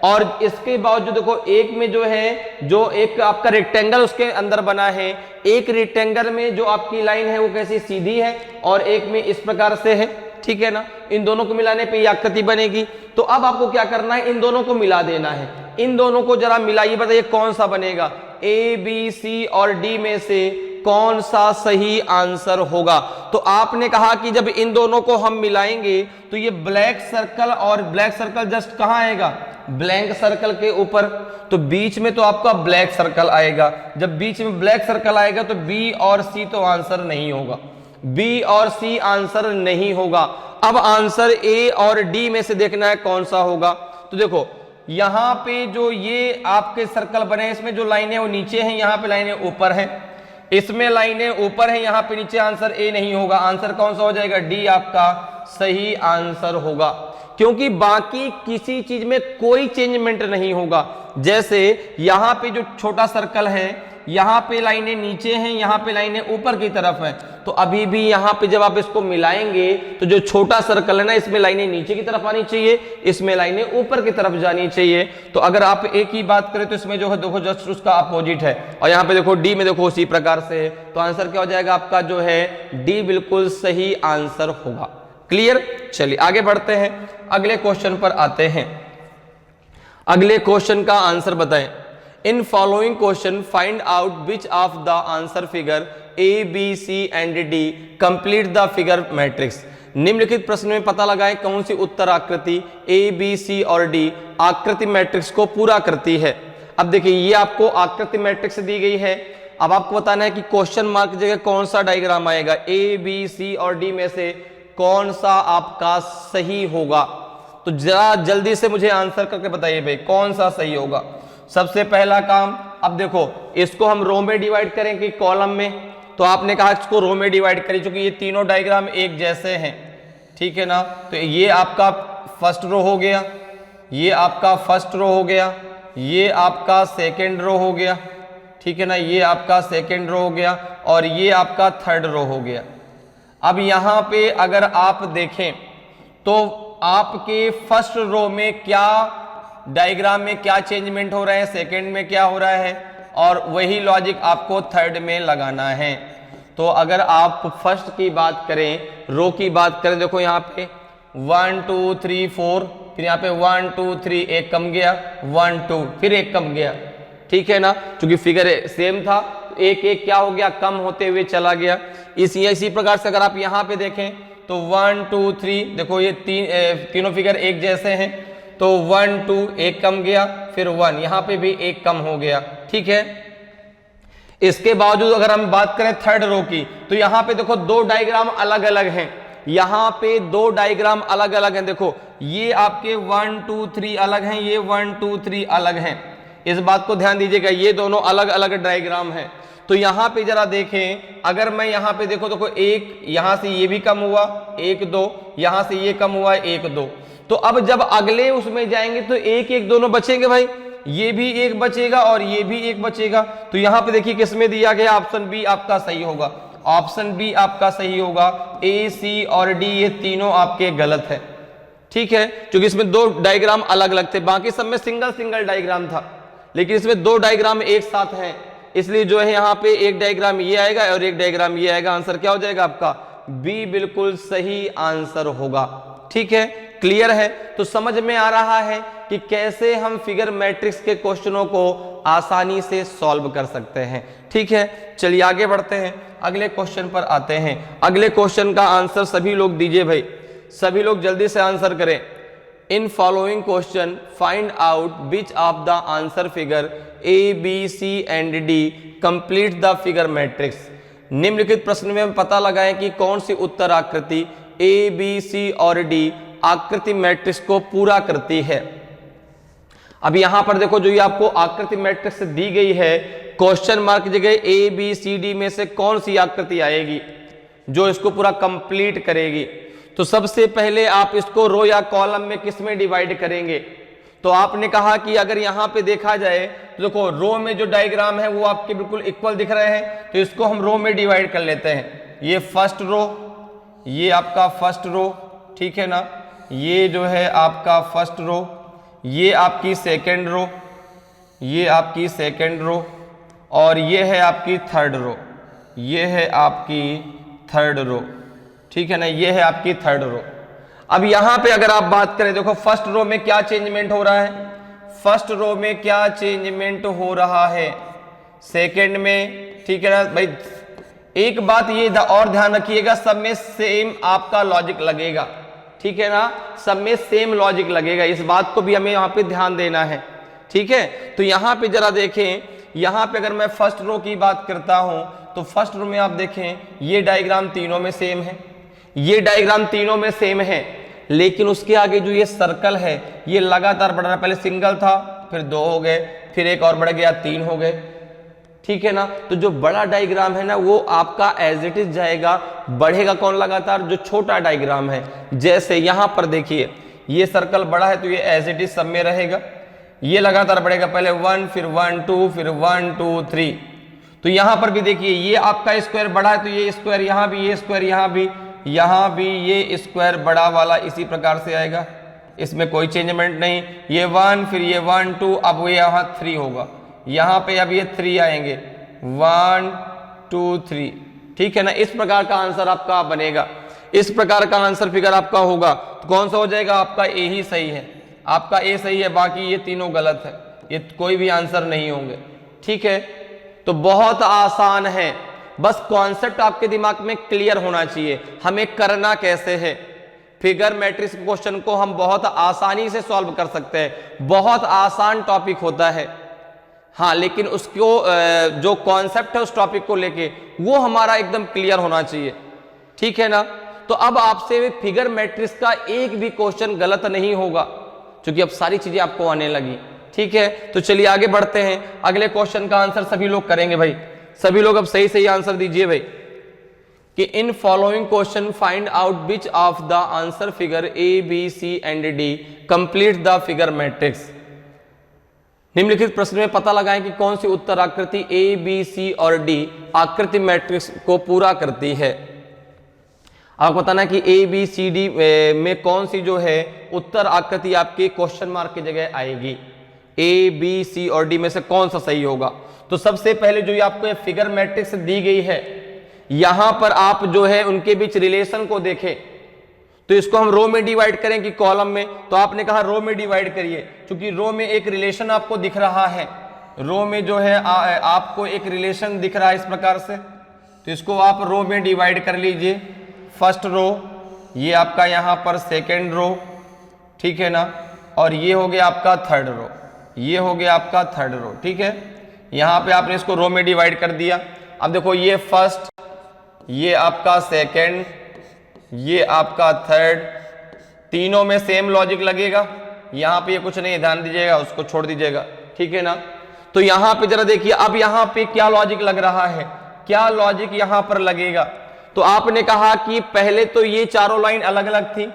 और इसके बावजूद देखो एक में जो है, जो एक आपका रेक्टेंगल उसके अंदर बना है, एक रेक्टेंगल में जो आपकी लाइन है वो कैसी सीधी है और एक में इस प्रकार से है, ठीक है ना। इन दोनों को मिलाने पे ये आकृति बनेगी। तो अब आपको क्या करना है, इन दोनों को मिला देना है। इन दोनों को जरा मिलाइए, बताइए कौन सा बनेगा। ए बी सी और डी में से कौन सा सही आंसर होगा। तो आपने कहा कि जब इन दोनों को हम मिलाएंगे तो ये ब्लैक सर्कल, और ब्लैक सर्कल जस्ट कहां आएगा, ब्लैंक सर्कल के ऊपर। तो बीच में तो आपका ब्लैक सर्कल आएगा। जब बीच में ब्लैक सर्कल आएगा तो बी और सी तो आंसर नहीं होगा, बी और सी आंसर नहीं होगा। अब आंसर ए और डी में से देखना है कौन सा होगा। तो देखो यहां पे जो ये आपके सर्कल बने, इसमें जो लाइनें वो नीचे हैं, यहां पे लाइनें ऊपर हैं, इसमें लाइनें ऊपर हैं, यहां पे नीचे। आंसर ए नहीं होगा। आंसर कौन सा हो जाएगा, डी आपका सही आंसर होगा, क्योंकि बाकी किसी चीज में कोई चेंजमेंट नहीं होगा। जैसे यहां पे जो छोटा सर्कल है, यहां पे लाइनें नीचे हैं, यहां पे लाइनें ऊपर की तरफ हैं, तो अभी भी यहां पे जब आप इसको मिलाएंगे तो जो छोटा सर्कल है ना, इसमें लाइनें नीचे की तरफ आनी चाहिए, इसमें लाइनें ऊपर की तरफ जानी चाहिए। तो अगर आप ए की बात करें तो इसमें जो है देखो जस्ट उसका अपोजिट है, और यहाँ पे देखो डी में देखो उसी प्रकार से है। तो आंसर क्या हो जाएगा आपका, जो है डी बिल्कुल सही आंसर होगा। क्लियर। चलिए आगे बढ़ते हैं, अगले क्वेश्चन पर आते हैं। अगले क्वेश्चन का आंसर बताएं। In following question find out which of the answer figure A B C and D complete the figure matrix. निम्नलिखित प्रश्न में पता लगाएं कौन सी उत्तर आकृति ए बी सी और डी आकृति मैट्रिक्स को पूरा करती है। अब देखिए ये आपको आकृति मैट्रिक्स दी गई है। अब आपको बताना है कि क्वेश्चन मार्क की जगह कौन सा डायग्राम आएगा, ए बी सी और डी में से कौन सा आपका सही होगा। तो जरा जल्दी से मुझे आंसर करके बताइए भाई कौन सा सही होगा। सबसे पहला काम, अब देखो इसको हम रो में डिवाइड करें कि कॉलम में, तो आपने कहा इसको रो में डिवाइड करें क्योंकि ये तीनों डायग्राम एक जैसे हैं, ठीक है ना। तो ये आपका फर्स्ट रो हो गया, ये आपका फर्स्ट रो हो गया, ये आपका सेकेंड रो हो गया, ठीक है ना, ये आपका सेकेंड रो हो गया, और ये आपका थर्ड रो हो गया। अब यहां पे अगर आप देखें तो आपके फर्स्ट रो में क्या डायग्राम में क्या चेंजमेंट हो रहा है, सेकंड में क्या हो रहा है, और वही लॉजिक आपको थर्ड में लगाना है। तो अगर आप फर्स्ट की बात करें, रो की बात करें, देखो यहाँ पे 1 2 3 4, फिर यहाँ पे 1 2 3, एक कम गया, 1 2, फिर एक कम गया, ठीक है ना, क्योंकि फिगर सेम था, एक एक क्या हो गया, कम होते हुए चला गया। इसी प्रकार से अगर आप यहाँ पे देखें तो 1 2 3, देखो ये तीनों फिगर एक जैसे हैं, तो 1 2 एक कम गया, फिर 1, यहां पे भी एक कम हो गया, ठीक है। इसके बावजूद अगर हम बात करें थर्ड रो की, तो यहां पे देखो दो डायग्राम अलग अलग हैं, यहां पे दो डायग्राम अलग अलग हैं। देखो ये आपके 1 2 3 अलग हैं, ये 1 2 3 अलग हैं। इस बात को ध्यान दीजिएगा, ये दोनों अलग अलग डायग्राम हैं। तो यहां पे जरा देखें, अगर मैं यहां पे देखो एक, यहां से ये भी कम हुआ 1 2, यहां से ये कम हुआ 1 2, तो अब जब अगले उसमें जाएंगे तो एक एक दोनों बचेंगे भाई, ये भी एक बचेगा और ये भी एक बचेगा। तो यहां पे देखिए किसमें दिया गया, ऑप्शन बी आपका सही होगा, ऑप्शन बी आपका सही होगा। ए सी और डी ये तीनों आपके गलत है, ठीक है, क्योंकि इसमें दो डायग्राम अलग अलग थे, बाकी सब में सिंगल सिंगल डायग्राम था, लेकिन इसमें दो डायग्राम एक साथ हैं, इसलिए जो है यहाँ पे एक डायग्राम ये आएगा और एक डायग्राम ये आएगा। आंसर क्या हो जाएगा आपका, बी बिल्कुल सही आंसर होगा, ठीक है। क्लियर है। तो समझ में आ रहा है कि कैसे हम फिगर मैट्रिक्स के क्वेश्चनों को आसानी से सॉल्व कर सकते हैं, ठीक है। चलिए आगे बढ़ते हैं, अगले क्वेश्चन पर आते हैं। अगले क्वेश्चन का आंसर सभी लोग दीजिए भाई, सभी लोग जल्दी से आंसर करें। In following question find out which of the answer figure A B C and D complete the figure matrix. निम्नलिखित प्रश्न में हम पता लगाएं कि कौन सी उत्तर आकृति ए बी सी और डी आकृति मैट्रिक्स को पूरा करती है। अब यहां पर देखो जो ये आपको आकृति मैट्रिक्स दी गई है, क्वेश्चन मार्क की जगह ए बी सी डी में से कौन सी आकृति आएगी जो इसको पूरा कंप्लीट करेगी। तो सबसे पहले आप इसको रो या कॉलम में किस में डिवाइड करेंगे। तो आपने कहा कि अगर यहां पे देखा जाए तो देखो रो में जो डायग्राम है वो आपके बिल्कुल इक्वल दिख रहे हैं, तो इसको हम रो में डिवाइड कर लेते हैं। ये फर्स्ट रो, ये आपका फर्स्ट रो, ठीक है ना, ये जो है आपका फर्स्ट रो, ये आपकी सेकेंड रो, ये आपकी सेकेंड रो, और ये है आपकी थर्ड रो, ये है आपकी थर्ड रो, ठीक है ना, ये है आपकी थर्ड रो। अब यहां पे अगर आप बात करें, देखो फर्स्ट रो में क्या चेंजमेंट हो रहा है, फर्स्ट रो में क्या चेंजमेंट हो रहा है, सेकेंड में, ठीक है ना भाई। एक बात ये और ध्यान रखिएगा, सब में सेम आपका लॉजिक लगेगा, ठीक है ना, सब में सेम लॉजिक लगेगा, इस बात को भी हमें यहाँ पे ध्यान देना है, ठीक है। तो यहाँ पे जरा देखें, यहाँ पे अगर मैं फर्स्ट रो की बात करता हूं तो फर्स्ट रो में आप देखें ये डायग्राम तीनों में सेम है, ये डायग्राम तीनों में सेम है, लेकिन उसके आगे जो ये सर्कल है ये लगातार बढ़ रहा है, पहले सिंगल था, फिर 2 हो गए, फिर एक और बढ़ गया, 3 हो गए, ठीक है ना। तो जो बड़ा डायग्राम है ना वो आपका एज इट इज जाएगा, बढ़ेगा कौन लगातार, जो छोटा डायग्राम है। जैसे यहां पर देखिए ये सर्कल बड़ा है तो ये एज इट इज सब में रहेगा, ये लगातार बढ़ेगा, पहले 1, फिर 1 2, फिर 1 2 3। तो यहां पर भी देखिए ये आपका स्क्वायर बड़ा है तो ये स्क्वायर यहां भी, ये स्क्वायर यहां भी ये स्क्वायर बड़ा वाला इसी प्रकार से आएगा, इसमें कोई चेंजमेंट नहीं। ये 1, फिर ये 1 2, अब वो यहाँ 3 होगा, यहाँ पे अब ये 3 आएंगे, 1 2 3, ठीक है ना। इस प्रकार का आंसर आपका बनेगा, इस प्रकार का आंसर फिगर आपका होगा। तो कौन सा हो जाएगा, आपका ए ही सही है, आपका ए सही है, बाकी ये तीनों गलत है, ये कोई भी आंसर नहीं होंगे, ठीक है। तो बहुत आसान है, बस कॉन्सेप्ट आपके दिमाग में क्लियर होना चाहिए, हमें करना कैसे है। फिगर मैट्रिक्स क्वेश्चन को हम बहुत आसानी से सॉल्व कर सकते हैं, बहुत आसान टॉपिक होता है, हाँ, लेकिन उसको जो कॉन्सेप्ट है उस टॉपिक को लेके वो हमारा एकदम क्लियर होना चाहिए, ठीक है ना। तो अब आपसे फिगर मैट्रिक्स का एक भी क्वेश्चन गलत नहीं होगा, क्योंकि अब सारी चीजें आपको आने लगी, ठीक है। तो चलिए आगे बढ़ते हैं, अगले क्वेश्चन का आंसर सभी लोग करेंगे भाई, सभी लोग अब सही सही आंसर दीजिए भाई, कि in following question find out which of the answer figure A B C and D complete the figure matrix. निम्नलिखित प्रश्न में पता लगाएं कि कौन सी उत्तर आकृति ए बी सी और डी आकृति मैट्रिक्स को पूरा करती है। आपको बताना कि ए बी सी डी में कौन सी जो है उत्तर आकृति आपके क्वेश्चन मार्क की जगह आएगी, ए बी सी और डी में से कौन सा सही होगा। तो सबसे पहले जो आपको फिगर मैट्रिक्स दी गई है, यहां पर आप जो है उनके बीच रिलेशन को देखें, तो इसको हम रो में डिवाइड करें कि कॉलम में, तो आपने कहा रो में डिवाइड करिए, क्योंकि रो में एक रिलेशन आपको दिख रहा है, रो में जो है आपको एक रिलेशन दिख रहा है इस प्रकार से, तो इसको आप रो में डिवाइड कर लीजिए। फर्स्ट रो, ये आपका यहां पर सेकेंड रो, ठीक है ना, और ये हो गया आपका थर्ड रो, ये हो गया आपका थर्ड रो, ठीक है। यहां पे आपने इसको रो में डिवाइड कर दिया। अब देखो ये फर्स्ट, ये आपका सेकेंड, ये आपका थर्ड, तीनों में सेम लॉजिक लगेगा, यहां पे ये कुछ नहीं, ध्यान दीजिएगा, उसको छोड़ दीजिएगा, ठीक है ना। तो यहां पे जरा देखिए, अब यहां पे क्या लॉजिक लग रहा है, क्या लॉजिक यहां पर लगेगा। तो आपने कहा कि पहले तो ये चारों लाइन अलग अलग थी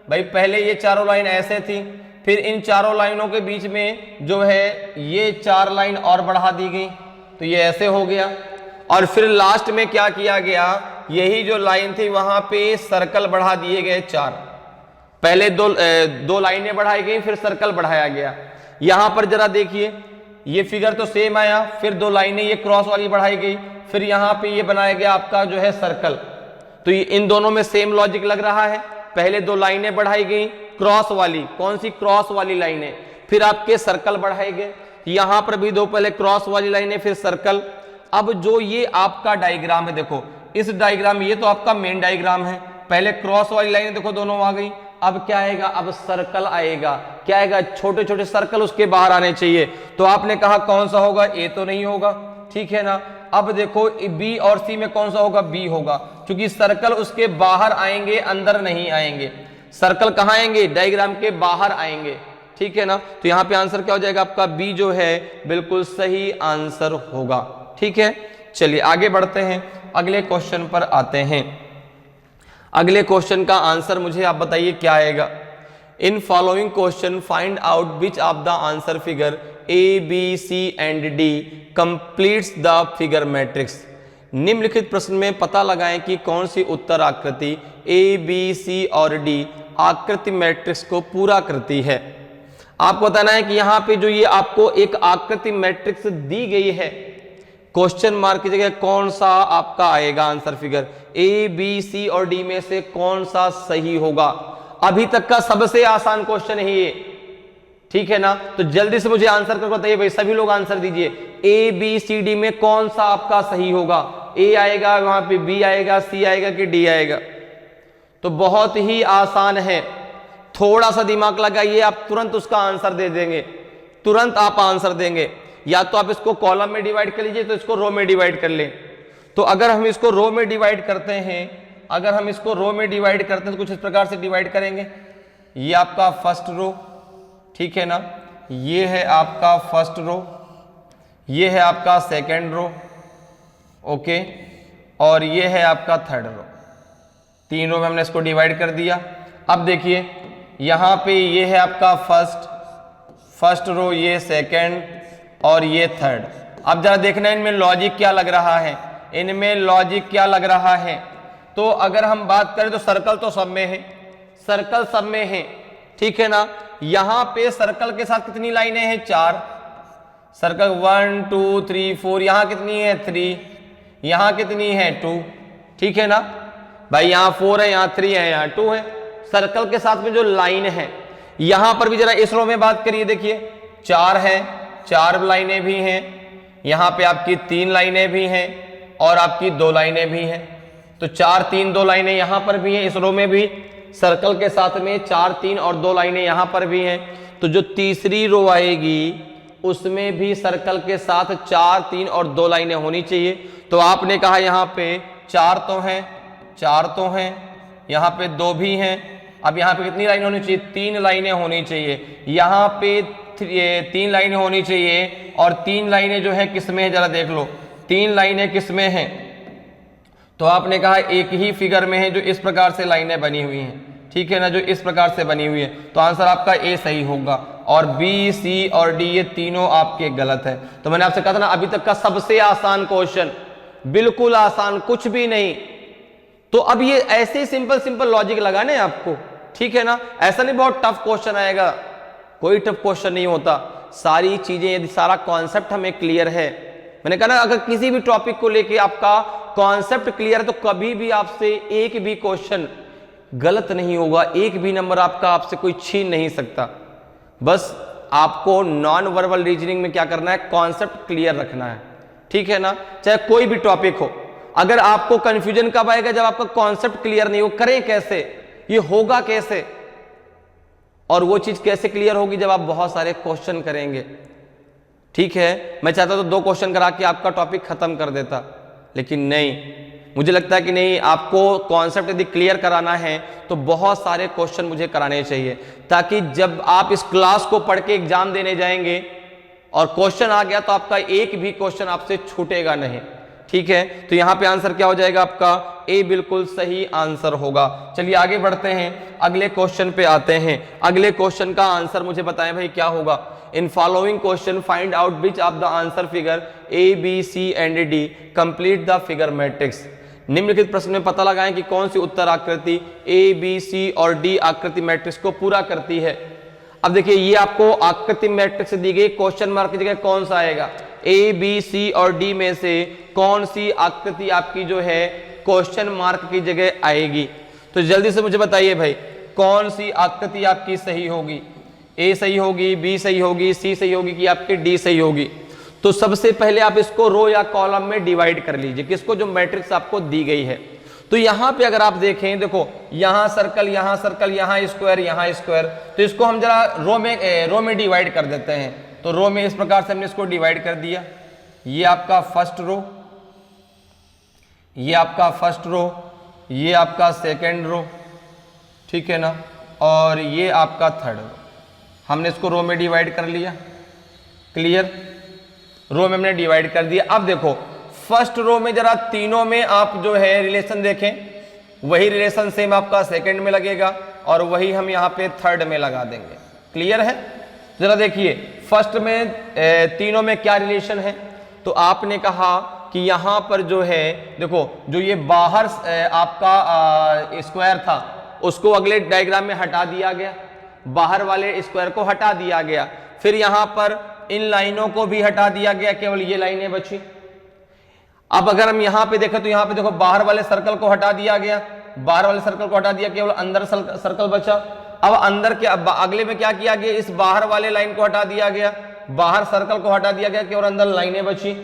भाई, पहले ये चारों लाइन ऐसे थी, फिर इन चारों लाइनों के बीच में जो है ये 4 लाइन और बढ़ा दी गई, तो ये ऐसे हो गया, और फिर लास्ट में क्या किया गया, यही जो लाइन थी वहां पे सर्कल बढ़ा दिए गए 4, पहले दो लाइनें बढ़ाई गई, फिर सर्कल बढ़ाया गया। यहां पर जरा देखिए, ये फिगर तो सेम आया, फिर 2 लाइनें ये क्रॉस वाली बढ़ाई गई, फिर यहां पे ये बनाया गया आपका जो है सर्कल। तो ये इन दोनों में सेम लॉजिक लग रहा है, पहले 2 लाइनें बढ़ाई गई क्रॉस वाली, कौन सी क्रॉस वाली लाइनें, फिर आपके सर्कल बढ़ाए गए, यहां पर भी 2 पहले क्रॉस वाली लाइनें फिर सर्कल। अब जो ये आपका डायग्राम है, देखो इस डायग्राम, ये तो आपका मेन डायग्राम है, पहले क्रॉस वाली लाइनें देखो दोनों आ गई, अब क्या आएगा, अब सर्कल आएगा, क्या आएगा, छोटे छोटे सर्कल उसके बाहर आने चाहिए। तो आपने कहा कौन सा होगा, ए तो नहीं होगा, ठीक है ना। अब देखो बी और सी में कौन सा होगा, बी होगा, क्योंकि सर्कल उसके बाहर आएंगे, अंदर नहीं आएंगे। सर्कल कहां आएंगे, डायग्राम के बाहर आएंगे, ठीक है ना। तो यहां पे आंसर क्या हो जाएगा आपका, बी जो है बिल्कुल सही आंसर होगा, ठीक है। चलिए आगे बढ़ते हैं, अगले क्वेश्चन पर आते हैं। अगले क्वेश्चन का आंसर मुझे आप बताइए क्या आएगा। In following question find out which of the answer figure A B C and D completes the figure matrix. निम्नलिखित प्रश्न में पता लगाएं कि कौन सी उत्तर आकृति ए बी सी और डी आकृति मैट्रिक्स को पूरा करती है। आपको बताना है कि यहां पे जो ये आपको एक आकृति मैट्रिक्स दी गई है, क्वेश्चन मार्क की जगह कौन सा आपका आएगा answer figure, A B C और डी में से कौन सा सही होगा। अभी तक का सबसे आसान क्वेश्चन है ये, ठीक है ना। तो जल्दी से मुझे आंसर करके बताइए भाई, सभी लोग आंसर दीजिए, ए बी सी डी में कौन सा आपका सही होगा। ए आएगा, वहां पे बी आएगा, सी आएगा कि डी आएगा। तो बहुत ही आसान है, थोड़ा सा दिमाग लगाइए, आप तुरंत उसका आंसर दे देंगे, तुरंत आप आंसर देंगे। या तो आप इसको कॉलम में डिवाइड कर लीजिए, तो इसको रो में डिवाइड कर लें। तो अगर हम इसको रो में डिवाइड करते हैं, अगर हम इसको रो में डिवाइड करते हैं तो कुछ इस प्रकार से डिवाइड करेंगे। ये आपका फर्स्ट रो, ठीक है ना, ये है आपका फर्स्ट रो, ये है आपका सेकेंड रो, ओके, और ये है आपका थर्ड रो। 3 रो में हमने इसको डिवाइड कर दिया। अब देखिए यहां पे ये है आपका फर्स्ट रो, ये सेकेंड और ये थर्ड। अब जरा देखना इनमें लॉजिक क्या लग रहा है, इनमें लॉजिक क्या लग रहा है। तो अगर हम बात करें तो सर्कल तो सब में है, सर्कल सब में है, ठीक है ना। यहां पे सर्कल के साथ कितनी लाइनें हैं, 4 सर्कल, 1 2 3 4, यहां कितनी है 3, यहां कितनी है 2, ठीक है ना भाई। यहां 4 है, यहां 3 है, यहां 2 है। सर्कल के साथ में जो लाइन है, यहां पर भी जरा इस रो में बात करिए, देखिए 4 है, 4 लाइनें भी हैं, यहां पे आपकी 3 लाइनें भी हैं और आपकी 2 लाइनें भी हैं। तो 4 3 2 लाइनें यहां पर भी हैं, इस रो में भी सर्कल के साथ में 4 3 और 2 लाइनें यहां पर भी हैं। तो जो तीसरी रो आएगी उसमें भी सर्कल के साथ 4 3 और 2 लाइनें होनी चाहिए। तो आपने कहा यहां पे 4 तो हैं, 4 तो हैं, यहां पे 2 भी हैं। अब यहां पे कितनी लाइनें होनी चाहिए, 3 लाइनें होनी चाहिए। यहां पे 3 लाइनें होनी चाहिए और 3 लाइनें जो है किसमें है, जरा देख लो 3 लाइनें किसमें हैं। तो आपने कहा एक ही फिगर में है जो इस प्रकार से लाइनें बनी हुई हैं, ठीक है ना, जो इस प्रकार से बनी हुई है। तो आंसर आपका ए सही होगा और बी सी और डी ये तीनों आपके गलत है। तो मैंने आपसे कहा था ना अभी तक का सबसे आसान क्वेश्चन, बिल्कुल आसान, कुछ भी नहीं। तो अब ये ऐसे सिंपल सिंपल लॉजिक लगाने आपको, ठीक है ना, ऐसा नहीं बहुत टफ क्वेश्चन आएगा, कोई टफ क्वेश्चन नहीं होता। सारी चीजें यदि सारा कॉन्सेप्ट हमें क्लियर है, मैंने कहा ना अगर किसी भी टॉपिक को लेके आपका कॉन्सेप्ट क्लियर है तो कभी भी आपसे एक भी क्वेश्चन गलत नहीं होगा, एक भी नंबर आपका आपसे कोई छीन नहीं सकता। बस आपको नॉन वर्बल रीजनिंग में क्या करना है, कॉन्सेप्ट क्लियर रखना है, ठीक है ना, चाहे कोई भी टॉपिक हो। अगर आपको कंफ्यूजन कब आएगा, जब आपका कॉन्सेप्ट क्लियर नहीं हो, करें कैसे, ये होगा कैसे, और वो चीज कैसे क्लियर होगी, जब आप बहुत सारे क्वेश्चन करेंगे, ठीक है। मैं चाहता तो 2 क्वेश्चन करा के आपका टॉपिक खत्म कर देता, लेकिन नहीं, मुझे लगता है कि नहीं, आपको कॉन्सेप्ट यदि क्लियर कराना है तो बहुत सारे क्वेश्चन मुझे कराने चाहिए, ताकि जब आप इस क्लास को पढ़ के एग्जाम देने जाएंगे और क्वेश्चन आ गया तो आपका एक भी क्वेश्चन आपसे छूटेगा नहीं, ठीक है। तो यहां पे आंसर क्या हो जाएगा आपका, ए बिल्कुल सही आंसर होगा। चलिए आगे बढ़ते हैं, अगले क्वेश्चन पे आते हैं। अगले क्वेश्चन का आंसर मुझे बताएं भाई क्या होगा। In following question find out which of the answer figure A B C and D complete the figure matrix. निम्नलिखित प्रश्न में पता लगाएं कि कौन सी उत्तर आकृति ए बी सी और डी आकृति मैट्रिक्स को पूरा करती है। अब देखिए ये आपको आकृति मैट्रिक्स दी गई, क्वेश्चन मार्क की जगह कौन सा आएगा, ए बी सी और डी में से कौन सी आकृति आपकी जो है क्वेश्चन मार्क की जगह आएगी। तो जल्दी से मुझे बताइए भाई, कौन सी आकृति आपकी सही होगी, ए सही होगी, बी सही होगी, सी सही होगी कि आपकी डी सही होगी। तो सबसे पहले आप इसको रो या कॉलम में डिवाइड कर लीजिए, किसको, जो मैट्रिक्स आपको दी गई है। तो यहां पे अगर आप देखें, देखो यहां सर्कल, यहां सर्कल, यहां स्क्वायर, यहां स्क्वायर, तो इसको हम जरा रो में डिवाइड कर देते हैं। तो रो में इस प्रकार से हमने इसको डिवाइड कर दिया। ये आपका फर्स्ट रो, ये आपका फर्स्ट रो, ये आपका सेकेंड रो, ठीक है ना, और ये आपका थर्ड रो। हमने इसको रो में डिवाइड कर लिया, क्लियर, रो में हमने डिवाइड कर दिया। अब देखो फर्स्ट रो में जरा तीनों में आप जो है रिलेशन देखें, वही रिलेशन सेम आपका सेकंड में लगेगा और वही हम यहाँ पे थर्ड में लगा देंगे, क्लियर है। जरा देखिए फर्स्ट में तीनों में क्या रिलेशन है। तो आपने कहा कि यहां पर जो है देखो, जो ये बाहर आपका स्क्वायर था उसको अगले डायग्राम में हटा दिया गया, बाहर वाले स्क्वायर को हटा दिया गया, फिर यहां पर इन लाइनों को भी हटा दिया गया, केवल ये लाइनें बची। अब अगर हम यहां पे देखें तो यहां पे देखो बाहर वाले सर्कल को हटा दिया गया, बाहर वाले सर्कल को हटा दिया, केवल अंदर सर्कल बचा। अब अंदर के अगले में क्या किया गया, इस बाहर वाले लाइन को हटा दिया गया, बाहर सर्कल को हटा दिया गया, केवल अंदर लाइनें बची।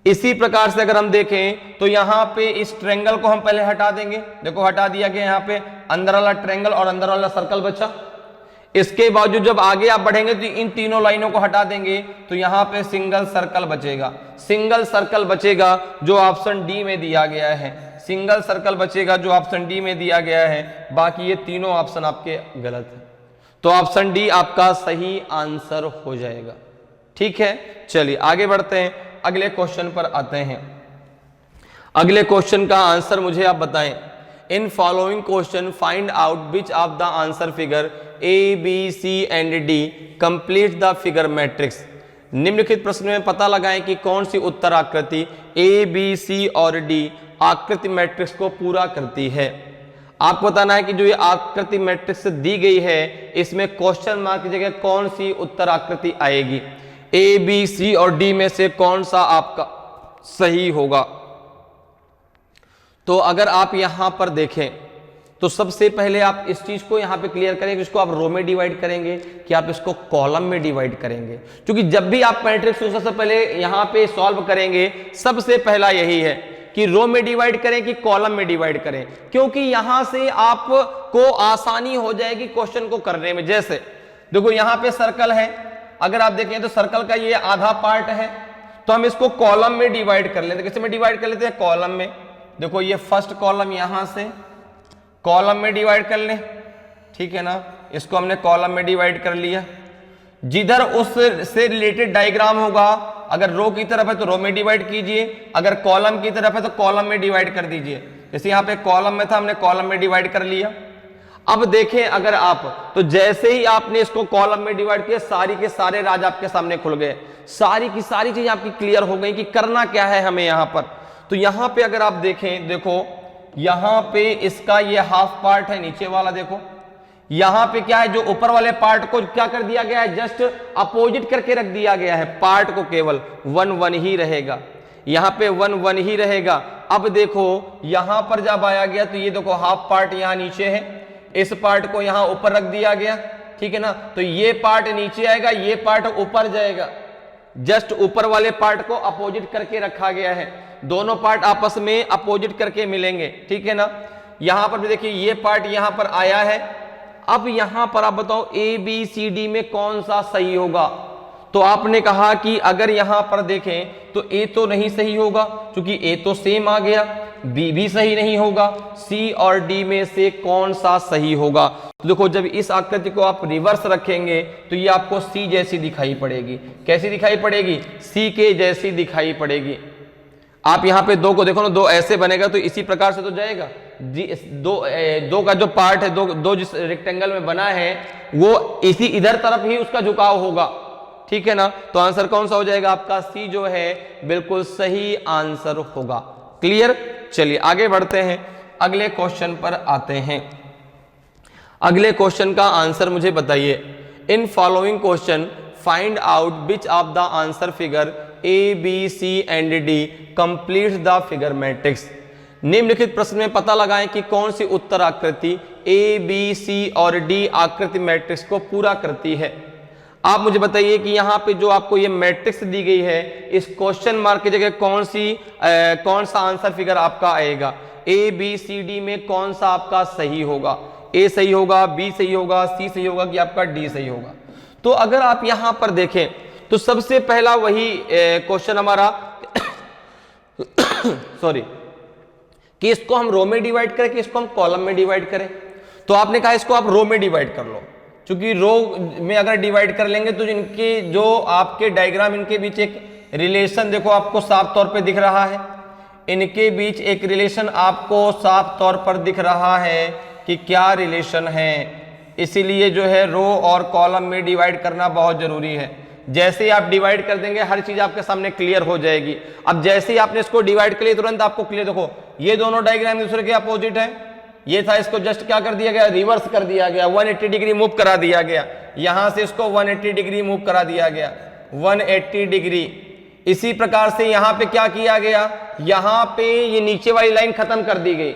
इसी प्रकार से अगर हम देखें तो यहां पे इस ट्रायंगल को हम पहले हटा देंगे, देखो हटा दिया गया, यहां पे अंदर वाला ट्रायंगल और अंदर वाला सर्कल बचा। इसके बावजूद जब आगे आप बढ़ेंगे तो इन तीनों लाइनों को हटा देंगे तो यहां पे सिंगल सर्कल बचेगा, सिंगल सर्कल बचेगा जो ऑप्शन डी में दिया गया है, सिंगल सर्कल बचेगा जो ऑप्शन डी में दिया गया है। बाकी ये तीनों ऑप्शन आपके गलत है, तो ऑप्शन डी आपका सही आंसर हो जाएगा। ठीक है, चलिए आगे बढ़ते हैं, अगले क्वेश्चन पर आते हैं। अगले क्वेश्चन का आंसर मुझे आप बताएं। In following question find out which of the answer figure A B C and D complete the figure matrix. निम्नलिखित प्रश्न में पता लगाएं कि कौन सी उत्तर आकृति ए बी सी और डी आकृति मैट्रिक्स को पूरा करती है। आपको बताना है कि जो ये आकृति मैट्रिक्स दी गई है इसमें क्वेश्चन मार्क की जगह कौन सी उत्तर आकृति आएगी, ए बी सी और डी में से कौन सा आपका सही होगा। तो अगर आप यहां पर देखें तो सबसे पहले आप इस चीज को यहां पे क्लियर करेंगे, इसको आप रो में डिवाइड करेंगे कि आप इसको कॉलम में डिवाइड करेंगे, क्योंकि जब भी आप मैट्रिक्स को सबसे पहले यहां पे सॉल्व करेंगे सबसे पहला यही है कि रो में डिवाइड करें कि कॉलम में डिवाइड करें, क्योंकि यहां से आपको आसानी हो जाएगी क्वेश्चन को करने में। जैसे देखो यहां पे सर्कल है, अगर आप देखें तो सर्कल का ये आधा पार्ट है, तो हम इसको कॉलम में डिवाइड कर लेते हैं। किस में डिवाइड कर लेते हैं, कॉलम में। देखो ये फर्स्ट कॉलम यहां से कॉलम में डिवाइड कर लें, ठीक है ना, इसको हमने कॉलम में डिवाइड कर लिया। जिधर उस से रिलेटेड डायग्राम होगा, अगर रो की तरफ है तो रो में डिवाइड कीजिए, अगर कॉलम की तरफ है तो कॉलम में डिवाइड कर दीजिए। जैसे यहाँ पे कॉलम में था, हमने कॉलम में डिवाइड कर लिया। अब देखें अगर आप, तो जैसे ही आपने इसको कॉलम में डिवाइड किया सारी के सारे राज आपके सामने खुल गए, सारी की सारी चीजें आपकी क्लियर हो गई कि करना क्या है हमें यहां पर। तो यहां पे अगर आप देखें, देखो यहां पे इसका ये हाफ पार्ट है नीचे वाला, देखो यहां पे क्या है, जो ऊपर वाले पार्ट को क्या कर दिया गया है, जस्ट अपोजिट करके रख दिया गया है, पार्ट को केवल 1 1 ही रहेगा, यहां पे 1 1 ही रहेगा। अब देखो यहां पर जब आया गया तो ये देखो हाफ पार्ट यहां नीचे है, इस पार्ट को यहां ऊपर रख दिया गया, ठीक है ना, तो ये पार्ट नीचे आएगा, ये पार्ट ऊपर जाएगा, जस्ट ऊपर वाले पार्ट को अपोजिट करके रखा गया है, दोनों पार्ट आपस में अपोजिट करके मिलेंगे, ठीक है ना। यहां पर भी देखिए ये पार्ट यहां पर आया है। अब यहां पर आप बताओ ए बी सी डी में कौन सा सही होगा। तो आपने कहा कि अगर यहां पर देखें तो ए तो नहीं सही होगा, क्योंकि ए तो सेम आ गया, बी भी सही नहीं होगा, सी और डी में से कौन सा सही होगा। तो देखो जब इस आकृति को आप रिवर्स रखेंगे तो ये आपको सी जैसी दिखाई पड़ेगी। कैसी दिखाई पड़ेगी, सी के जैसी दिखाई पड़ेगी। आप यहाँ पे दो को देखो ना, दो ऐसे बनेगा तो इसी प्रकार से तो जाएगा। दो का जो पार्ट है, दो जिस रेक्टेंगल में बना है वो इसी इधर तरफ ही उसका झुकाव होगा, ठीक है ना। तो आंसर कौन सा हो जाएगा आपका, सी जो है बिल्कुल सही आंसर होगा। क्लियर, चलिए आगे बढ़ते हैं, अगले क्वेश्चन पर आते हैं। अगले क्वेश्चन का आंसर मुझे बताइए। In following question find out which of the answer figure A B C and D complete the figure matrix. निम्नलिखित प्रश्न में पता लगाएं कि कौन सी उत्तर आकृति ए बी सी और डी आकृति मैट्रिक्स को पूरा करती है। आप मुझे बताइए कि यहाँ पे जो आपको ये मैट्रिक्स दी गई है, इस क्वेश्चन मार्क की जगह कौन सा आंसर फिगर आपका आएगा, ए बी सी डी में कौन सा आपका सही होगा, ए सही होगा, बी सही होगा, सी सही होगा कि आपका डी सही होगा। तो अगर आप यहां पर देखें तो सबसे पहला वही क्वेश्चन हमारा सॉरी कि इसको हम रो में डिवाइड करें कि इसको हम कॉलम में डिवाइड करें। तो आपने कहा इसको आप रो में डिवाइड कर लो, क्योंकि रो में अगर डिवाइड कर लेंगे तो इनके जो आपके डायग्राम, इनके बीच एक रिलेशन देखो आपको साफ तौर पे दिख रहा है, इनके बीच एक रिलेशन आपको साफ तौर पर दिख रहा है कि क्या रिलेशन है। इसीलिए जो है रो और कॉलम में डिवाइड करना बहुत जरूरी है। जैसे ही आप डिवाइड कर देंगे हर चीज आपके सामने क्लियर हो जाएगी। अब जैसे ही आपने इसको डिवाइड कर लिया तुरंत आपको क्लियर, देखो ये दोनों डायग्राम दूसरे के अपोजिट है, ये था, इसको जस्ट क्या कर दिया गया, रिवर्स कर दिया गया, 180 डिग्री मूव करा दिया गया, यहां से इसको 180 डिग्री मूव करा दिया गया, 180 डिग्री। इसी प्रकार से यहां पे क्या किया गया, यहां पे ये नीचे वाली लाइन खत्म कर दी गई,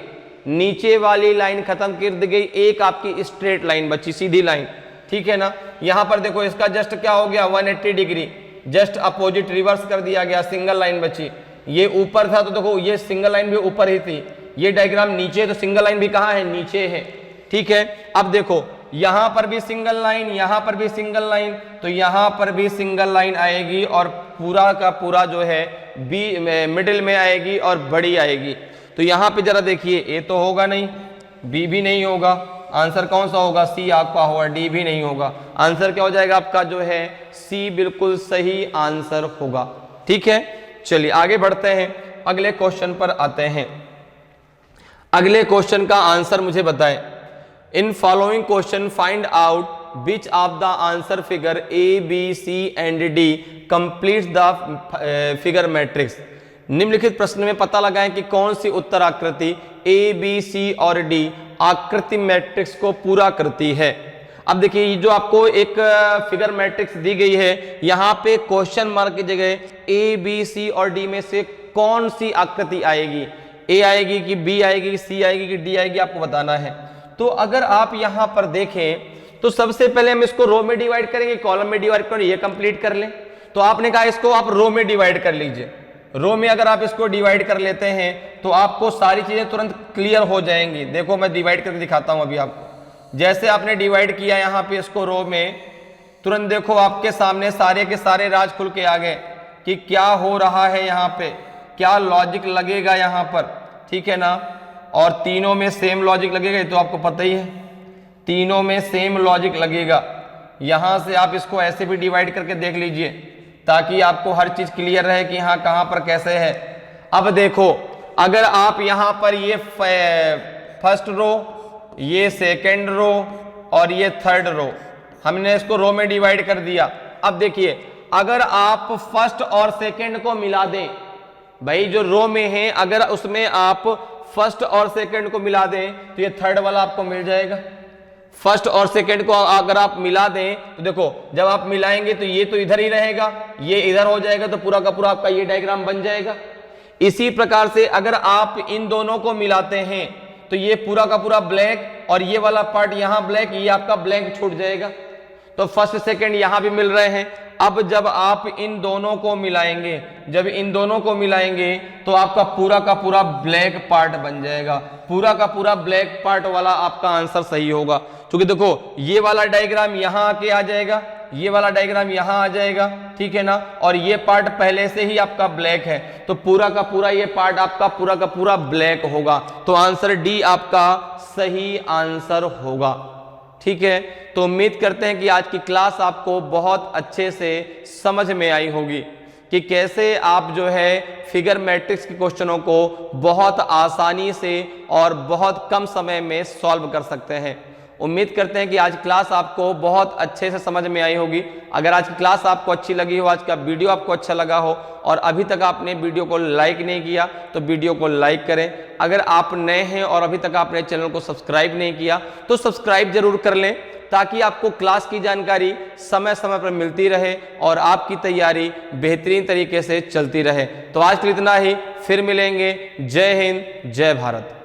नीचे वाली लाइन खत्म कर दी गई, एक आपकी स्ट्रेट लाइन बची, सीधी लाइन, ठीक है ना। यहां पर देखो इसका जस्ट क्या हो गया, 180 डिग्री, जस्ट अपोजिट रिवर्स कर दिया गया, सिंगल लाइन बची। ये ऊपर था तो देखो ये सिंगल लाइन भी ऊपर ही थी, ये डायग्राम नीचे, तो सिंगल लाइन भी कहाँ है, नीचे है, ठीक है। अब देखो यहां पर भी सिंगल लाइन, यहां पर भी सिंगल लाइन, तो यहां पर भी सिंगल लाइन आएगी और पूरा का पूरा जो है बी मिडिल में आएगी और बड़ी आएगी। तो यहां पे जरा देखिए, ए तो होगा नहीं, बी भी नहीं होगा, आंसर कौन सा होगा, सी आपका होगा, डी भी नहीं होगा, आंसर क्या हो जाएगा आपका जो है सी बिल्कुल सही आंसर होगा, ठीक है। चलिए आगे बढ़ते हैं, अगले क्वेश्चन पर आते हैं। अगले क्वेश्चन का आंसर मुझे बताएं। In following question find out which of the answer figure A B C and D completes the figure matrix. निम्नलिखित प्रश्न में पता लगाएं कि कौन सी उत्तर आकृति ए बी सी और डी आकृति मैट्रिक्स को पूरा करती है। अब देखिए ये जो आपको एक फिगर मैट्रिक्स दी गई है, यहां पे क्वेश्चन मार्क की जगह ए बी सी और डी में से कौन सी आकृति आएगी, ए आएगी कि बी आएगी, सी आएगी कि डी आएगी, आपको बताना है। तो अगर आप यहां पर देखें तो सबसे पहले हम इसको रो में डिवाइड करेंगे, कॉलम में डिवाइड करेंगे, ये कंप्लीट कर लें। तो आपने कहा इसको आप रो में डिवाइड कर लीजिए, रो में अगर आप इसको डिवाइड कर लेते हैं तो आपको सारी चीजें तुरंत क्लियर हो जाएंगी। देखो मैं डिवाइड करके दिखाता हूं अभी आपको। जैसे आपने डिवाइड किया यहाँ पे इसको रो में, तुरंत देखो आपके सामने सारे के सारे राज खुल के आ गए कि क्या हो रहा है यहाँ पे, क्या लॉजिक लगेगा यहाँ पर, ठीक है ना। और तीनों में सेम लॉजिक लगेगा, तो आपको पता ही है, तीनों में सेम लॉजिक लगेगा। यहां से आप इसको ऐसे भी डिवाइड करके देख लीजिए ताकि आपको हर चीज क्लियर रहे कि हाँ कहां पर कैसे है। अब देखो अगर आप यहां पर ये फर्स्ट रो, ये सेकेंड रो और ये थर्ड रो, हमने इसको रो में डिवाइड कर दिया। अब देखिए अगर आप फर्स्ट और सेकेंड को मिला दें, भाई जो रो में है अगर उसमें आप फर्स्ट और सेकंड को मिला दें तो ये थर्ड वाला आपको मिल जाएगा। फर्स्ट और सेकंड को अगर आप मिला दें तो देखो जब आप मिलाएंगे तो ये तो इधर ही रहेगा, ये इधर हो जाएगा, तो पूरा का पूरा आपका ये डायग्राम बन जाएगा। इसी प्रकार से अगर आप इन दोनों को मिलाते हैं तो ये पूरा का पूरा ब्लैक और ये वाला पार्ट यहां ब्लैक, ये आपका ब्लैंक छूट जाएगा। तो फर्स्ट सेकंड यहां भी मिल रहे हैं। अब जब आप इन दोनों को मिलाएंगे, जब इन दोनों को मिलाएंगे तो आपका पूरा का पूरा ब्लैक पार्ट बन जाएगा, पूरा का पूरा ब्लैक पार्ट वाला आपका आंसर सही होगा। क्योंकि देखो ये वाला डायग्राम यहां आके आ जाएगा, ये वाला डायग्राम यहां आ जाएगा, ठीक है ना, और ये पार्ट पहले से ही आपका ब्लैक है, तो पूरा का पूरा ये पार्ट आपका पूरा का पूरा ब्लैक होगा। तो आंसर डी आपका सही आंसर होगा, ठीक है। तो उम्मीद करते हैं कि आज की क्लास आपको बहुत अच्छे से समझ में आई होगी कि कैसे आप जो है फिगर मैट्रिक्स के क्वेश्चनों को बहुत आसानी से और बहुत कम समय में सॉल्व कर सकते हैं। उम्मीद करते हैं कि आज क्लास आपको बहुत अच्छे से समझ में आई होगी। अगर आज की क्लास आपको अच्छी लगी हो, आज का वीडियो आपको अच्छा लगा हो और अभी तक आपने वीडियो को लाइक नहीं किया तो वीडियो को लाइक करें। अगर आप नए हैं और अभी तक आपने चैनल को सब्सक्राइब नहीं किया तो सब्सक्राइब जरूर कर लें ताकि आपको क्लास की जानकारी समय समय पर मिलती रहे और आपकी तैयारी बेहतरीन तरीके से चलती रहे। तो आज के लिए इतना ही, फिर मिलेंगे। जय हिंद, जय भारत।